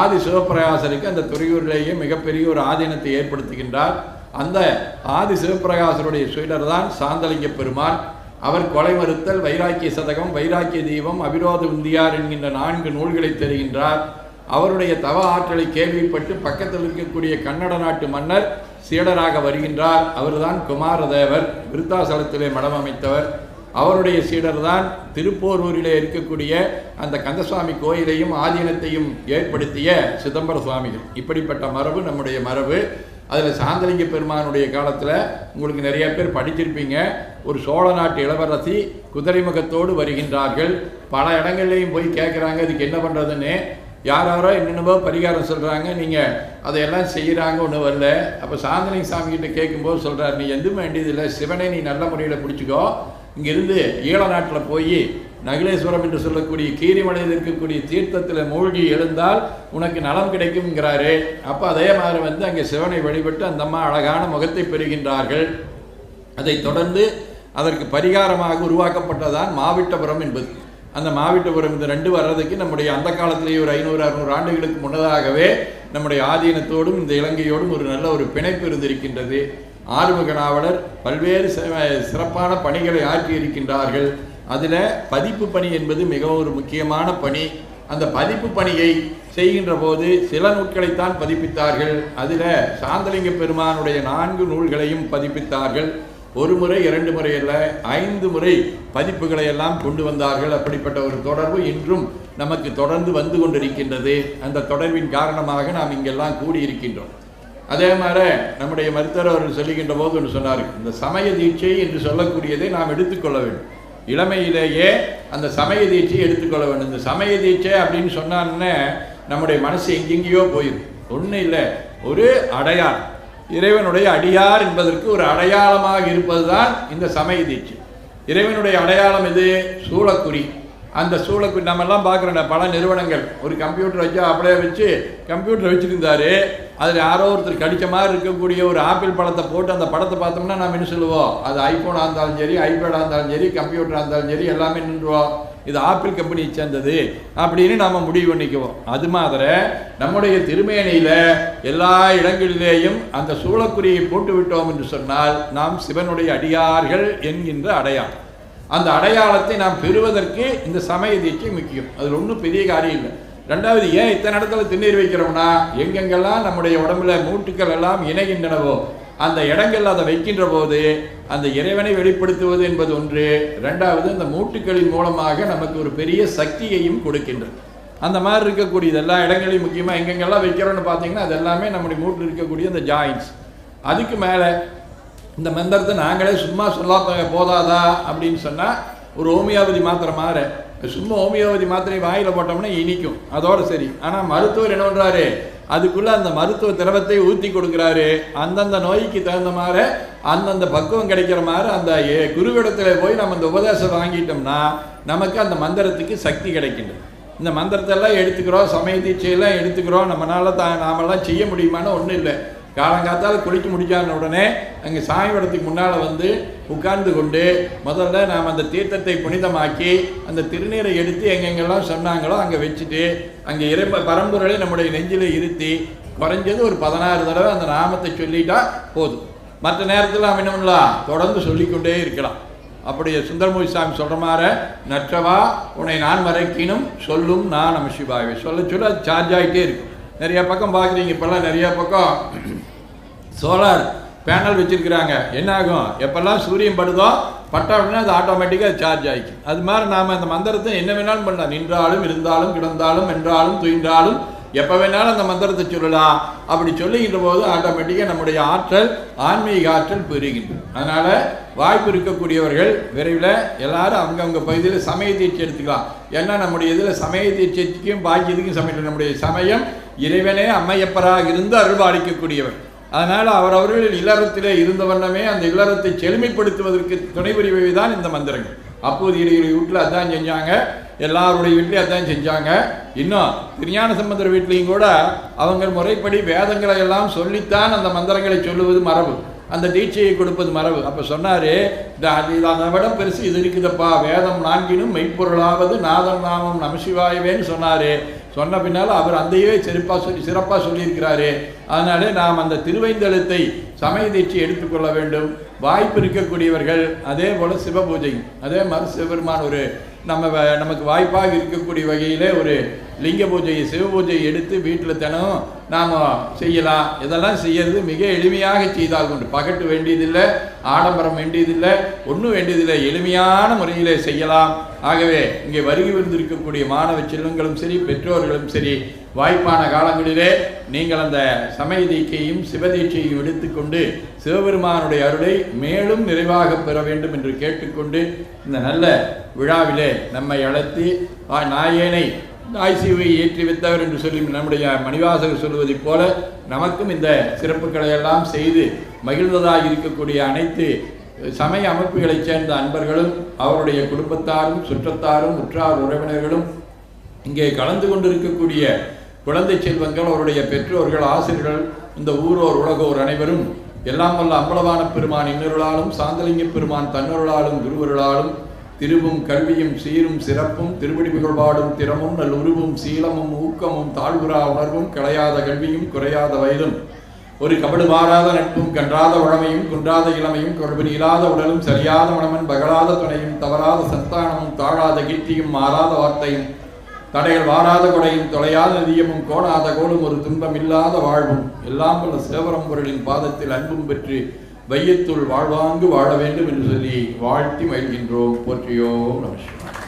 ஆதி சிவப்பிரகாசருக்கு அந்த துறையூரிலேயே மிகப்பெரிய ஒரு ஆதீனத்தை ஏற்படுத்துகின்றார். அந்த ஆதி சிவப்பிரகாசருடைய சீடர் தான் சாந்தலிங்க பெருமான். அவர் கொலை மறுத்தல், வைராக்கிய சதகம், வைராக்கிய தீபம், அபிரோத உந்தியார் என்கின்ற 4 நூல்களை தருகின்றார். அவருடைய தவ ஆற்றலை கேள்விப்பட்டு பக்கத்தில் இருக்கக்கூடிய கன்னட நாட்டு மன்னர் சீடராக வருகின்றார். அவர்தான் குமாரதேவர், விருத்தாசலத்திலே மடம் அமைத்தவர். அவருடைய சீடர் தான் திருப்போரூரிலே இருக்கக்கூடிய அந்த கந்தசுவாமி கோயிலையும் ஆதீனத்தையும் ஏற்படுத்திய சிதம்பர சுவாமிகள். இப்படிப்பட்ட மரபு நம்முடைய மரபு. அதில் சாந்தலிங்க பெருமானுடைய காலத்தில் உங்களுக்கு நிறைய பேர் படிச்சிருப்பீங்க. ஒரு சோழ நாட்டு இளவரசி குதிரை முகத்தோடு வருகின்றார்கள். பல இடங்கள்லையும் போய் கேட்குறாங்க, இதுக்கு என்ன பண்ணுறதுன்னு. யாரோ என்னென்னவோ பரிகாரம் சொல்கிறாங்க, நீங்கள் அதையெல்லாம் செய்கிறாங்க, ஒன்றும் வரல. அப்போ சாந்தலிங்க சாமிகிட்ட கேட்கும்போது சொல்கிறார், நீ எதுவும் வேண்டியதில்லை, சிவனை நீ நல்ல முறையில் பிடிச்சிக்கோ. இங்கிருந்து ஈழ நாட்டில் போய் நகுலேஸ்வரம் என்று சொல்லக்கூடிய கீரிமலையில் இருக்கக்கூடிய தீர்த்தத்தில் மூழ்கி எழுந்தால் உனக்கு நலம் கிடைக்கும்ங்கிறாரு. அப்போ அதே மாதிரி அங்கே சிவனை வழிபட்டு அந்த அம்மா அழகான முகத்தை பெறுகின்றார்கள். அதைத் தொடர்ந்து அதற்கு பரிகாரமாக உருவாக்கப்பட்டதான் மாவிட்டபுரம் என்பது. அந்த மாவிட்டபுரம் இந்த 2 வர்றதுக்கு நம்முடைய அந்த காலத்திலேயே ஒரு 500-600 ஆண்டுகளுக்கு முன்னதாகவே நம்முடைய ஆதீனத்தோடும் இந்த இலங்கையோடும் ஒரு நல்ல ஒரு பிணைப்பு இருந்திருக்கின்றது. ஆறுமுக நாவலர் பல்வேறு சிறப்பான பணிகளை ஆற்றி இருக்கின்றார்கள். அதில் பதிப்பு பணி என்பது மிகவும் ஒரு முக்கியமான பணி. அந்த பதிப்பு பணியை செய்கின்ற போது சில நூல்களைத்தான் பதிப்பித்தார்கள். அதில் சாந்தலிங்க பெருமானுடைய 4 நூல்களையும் பதிப்பித்தார்கள். 1 முறை 2 முறை அல்ல, 5 முறை பதிப்புகளை எல்லாம் கொண்டு வந்தார்கள். அப்படிப்பட்ட ஒரு தொடர்பு இன்றும் நமக்கு தொடர்ந்து வந்து கொண்டிருக்கின்றது. அந்த தொடர்பின் காரணமாக நாம் இங்கெல்லாம் கூடியிருக்கின்றோம். அதே மாதிரி நம்முடைய மருத்துவர் அவர்கள் சொல்லுகின்ற போது ஒன்று சொன்னார், இந்த சமய தீட்சை என்று சொல்லக்கூடியதை நாம் எடுத்துக்கொள்ள வேண்டும். இளமையிலேயே அந்த சமய தீட்சையை எடுத்துக்கொள்ள வேண்டும். இந்த சமய தீட்சை அப்படின்னு சொன்னான்னே நம்முடைய மனசு எங்கெங்கேயோ போயிடும். ஒன்றும் இல்லை, ஒரு அடையார், இறைவனுடைய அடியார் என்பதற்கு ஒரு அடையாளமாக இருப்பது தான் இந்த சமய தீட்சை. இறைவனுடைய அடையாளம் இது சூளக்குறி. அந்த சூளக்குறி நம்மெல்லாம் பார்க்குறோம். பல நிறுவனங்கள் ஒரு கம்ப்யூட்டர் வச்சு அப்படியே வச்சு கம்ப்யூட்டர் வச்சுருந்தாரு. அதில் யாரோ ஒருத்தர் கடித்த மாதிரி இருக்கக்கூடிய ஒரு ஆப்பிள் பழத்தை போட்டு அந்த படத்தை பார்த்தோம்னா நம்ம என்ன சொல்லுவோம், அது ஐஃபோனாக இருந்தாலும் சரி, ஐபேடாக இருந்தாலும் சரி, கம்ப்யூட்டராக இருந்தாலும் சரி, எல்லாமே நின்றுவோம், இது ஆப்பிள் கம்பெனி சேர்ந்தது அப்படின்னு நாம் முடிவு பண்ணிக்குவோம். அது மாதிரி நம்முடைய திருமேனியில் எல்லா இடங்களிலேயும் அந்த சூளக்குறியை போட்டு விட்டோம் என்று சொன்னால் நாம் சிவனுடைய அடியார்கள் என்கின்ற அடையாளம். அந்த அடையாளத்தை நாம் பெறுவதற்கு இந்த சமய தீட்சை முக்கியம். அதில் ஒன்றும் பெரிய காரியம் இல்லை. 2வது, ஏன் இத்தனை இடத்துல திருநீர் வைக்கிறோம்னா, எங்கெங்கெல்லாம் நம்முடைய உடம்புல மூட்டுக்கள் எல்லாம் இணைகின்றனவோ அந்த இடங்கள் அதை வைக்கின்ற போது அந்த இறைவனை வெளிப்படுத்துவது என்பது ஒன்று. 2வது, அந்த மூட்டுக்களின் மூலமாக நமக்கு ஒரு பெரிய சக்தியையும் கொடுக்கின்றது. அந்த மாதிரி இருக்கக்கூடிய எல்லா இடங்களையும் முக்கியமாக எங்கெங்கெல்லாம் வைக்கிறோன்னு பார்த்தீங்கன்னா அது எல்லாமே நம்முடைய மூட்டில் இருக்கக்கூடிய அந்த ஜாயின்ஸ். அதுக்கு மேலே இந்த மந்திரத்தை நாங்களே சும்மா சொல்ல போதாதா அப்படின்னு சொன்னால் ஒரு ஹோமியோபதி மாத்திரை மாற சும்மா ஹோமியோபதி மாத்திரை வாயில் போட்டோம்னா இனிக்கும், அதோடு சரி. ஆனால் மருத்துவர் என்ன பண்ணுறாரு, அதுக்குள்ளே அந்த மருத்துவ திரவத்தை ஊற்றி கொடுக்குறாரு. அந்தந்த நோய்க்கு தகுந்த மாதிரி அந்தந்த பக்குவம் கிடைக்கிற மாதிரி அந்த குருவிடத்தில் போய் நம்ம அந்த உபதேசம் வாங்கிட்டோம்னா நமக்கு அந்த மந்திரத்துக்கு சக்தி கிடைக்கின்றது. இந்த மந்திரத்தெல்லாம் எடுத்துக்கிறோம், சமய தீட்சையெல்லாம் எடுத்துக்கிறோம், நாமெல்லாம் செய்ய முடியுமான்னு ஒன்றும் இல்லை. காலங்காத்தால் குளிக்க முடிஞ்சான உடனே அங்கே சாமி படத்துக்கு முன்னால் உட்கார்ந்து கொண்டு முதல்ல நாம் அந்த தீர்த்தத்தை புனிதமாக்கி அந்த திருநீரை எடுத்து எங்கெங்கெல்லாம் சொன்னாங்களோ அங்கே வச்சுட்டு அங்கே பரம்பொருளை நம்முடைய நெஞ்சில் இருத்தி குறைஞ்சது ஒரு 16 தடவை அந்த நாமத்தை சொல்லிட்டா போதும். மற்ற நேரத்தில் நாம் என்ன பண்ணலாம், தொடர்ந்து சொல்லிக்கொண்டே இருக்கலாம். அப்படி சுந்தரமூர்த்தி சாமி சொல்கிற மாதிரி நற்றவா உன்னை நான் மறைக்கினும் சொல்லும் நான் நம சிவாயவே சொல்ல சொல்ல அது சார்ஜ் ஆகிட்டே இருக்கும். நிறைய பக்கம் பார்க்குறீங்க, இப்போல்லாம் நிறைய பக்கம் சோலார் பேனல் வச்சுருக்கிறாங்க. என்ன ஆகும், எப்போல்லாம் சூரியன் படுதோ பட்டா அப்படின்னா அது ஆட்டோமேட்டிக்காக சார்ஜ் ஆகிக்கும். அது மாதிரி நாம் அந்த மந்திரத்தை என்ன வேணாலும் பண்ணலாம். நின்றாலும் இருந்தாலும் கிடந்தாலும் வென்றாலும் துயின்றாலும் எப்போ வேணாலும் அந்த மந்திரத்தை சொல்லலாம். அப்படி சொல்லுகின்ற போது ஆட்டோமேட்டிக்காக நம்முடைய ஆற்றல், ஆன்மீக ஆற்றல் பெறுகின்றது. அதனால் வாய்ப்பு இருக்கக்கூடியவர்கள் விரைவில் எல்லாரும் அவங்கவுங்க பகுதியில் சமய தீட்சை எடுத்துக்கலாம். ஏன்னா நம்முடைய இதில் சமய தீட்சைக்கும் பாக்கியத்துக்கும் சமயம். நம்முடைய சமயம் இறைவனே அம்மையப்பராக இருந்து அருள்பாலிக்கக்கூடியவர். அதனால் அவரவர்கள் இல்லறத்திலே இருந்த வண்ணமே அந்த இல்லறத்தை செழுமைப்படுத்துவதற்கு துணை புரிவை தான் இந்த மந்திரங்கள். அப்போதைய வீட்டில் அதான் செஞ்சாங்க, எல்லாருடைய வீட்லையும் அதான் செஞ்சாங்க. இன்னும் திருஞான சம்பந்தர் வீட்லேயும் கூட அவங்க முறைப்படி வேதங்களை எல்லாம் சொல்லித்தான் அந்த மந்திரங்களை சொல்லுவது மரபு. அந்த தீட்சையை கொடுப்பது மரபு. அப்போ சொன்னார், அதை விட பெருசு இது இருக்குதப்பா, வேதம் 4 மெய்ப்பொருளாவது நாதம் நாமம் நமசிவாயவேன்னு சொன்னார். சொன்ன பின்னால் அவர் அந்தையே சிறப்பாக சொல்லியிருக்கிறாரு. அதனாலே நாம் அந்த திருவைந்தெழுத்தை சமய தீட்சை எடுத்துக்கொள்ள வேண்டும். வாய்ப்பு இருக்கக்கூடியவர்கள் அதே போல் சிவபூஜை, அதே மாதிரி சிவபெருமான் ஒரு நமக்கு வாய்ப்பாக இருக்கக்கூடிய வகையிலே ஒரு லிங்க பூஜை சிவ பூஜை எடுத்து வீட்டில் தினம் நாம் செய்யலாம். இதெல்லாம் செய்யறது மிக எளிமையாக செய்தால் கொண்டு, பகட்டு வேண்டியதில்லை, ஆடம்பரம் வேண்டியதில்லை, ஒன்றும் வேண்டியதில்லை, எளிமையான முறையிலே செய்யலாம். ஆகவே இங்கே வருகை வந்திருக்கக்கூடிய மாணவ செல்வங்களும் சரி, பெற்றோர்களும் சரி, வாய்ப்பான காலங்களிலே நீங்கள் அந்த சமய தீட்சையும் சிவதீட்சையும் எடுத்துக்கொண்டு சிவபெருமானுடைய அருளை மேலும் நிறைவாக பெற வேண்டும் என்று கேட்டுக்கொண்டு இந்த நல்ல விழாவிலே நம்மை அழைத்து நாயேனை நாய்சிவை ஏற்றி வைத்தவர் என்று சொல்லி நம்முடைய மணிவாசகர் சொல்வதைப் போல நமக்கும் இந்த சிறப்புகளை எல்லாம் செய்து மகிழ்ந்ததாக இருக்கக்கூடிய அனைத்து சமய அமைப்புகளைச் சேர்ந்த அன்பர்களும் அவருடைய குடும்பத்தாரும் சுற்றத்தாரும் உற்றார் உறவினர்களும் இங்கே கலந்து கொண்டிருக்கக்கூடிய குழந்தை செல்வங்கள், அவருடைய பெற்றோர்கள், ஆசிரியர்கள், இந்த ஊரோர் உலகோர் அனைவரும் எல்லாம் வல்ல அம்பலவான பெருமான் இன்னொருளாலும் சாந்தலிங்க பெருமான் தன்னொருளாலும் குருவருளாலும் திருவும் கல்வியும் சீரும் சிறப்பும் திருவடி புகழ்பாடும் திறமும் நல் உருவும் சீலமும் ஊக்கமும் தாழ்வுறா உணர்வும் கிடையாத கல்வியும் குறையாத வயதும் ஒரு கபடு மாறாத நட்பும் கன்றாத உழமையும் குன்றாத இளமையும் கொள்வன் இல்லாத உடலும் சரியாத மனமன் பகலாத துணையும் தவறாத சந்தானமும் தாழாத கீர்த்தியும் மாறாத வார்த்தையும் தடைகள் வாராத கொடையும் தொலையாத நிதியமும் கோணாத கோலும் ஒரு துன்பம் இல்லாத வாழ்வும் எல்லாம் பல சிவபரம்பொருளின் பாதத்தில் அன்பும் பெற்று வையத்துள் வாழ்வாங்கு வாழ வேண்டும் என்று சொல்லி வாழ்த்தி மகிழ்கின்றோம். போற்றியோம் நம சிவாய.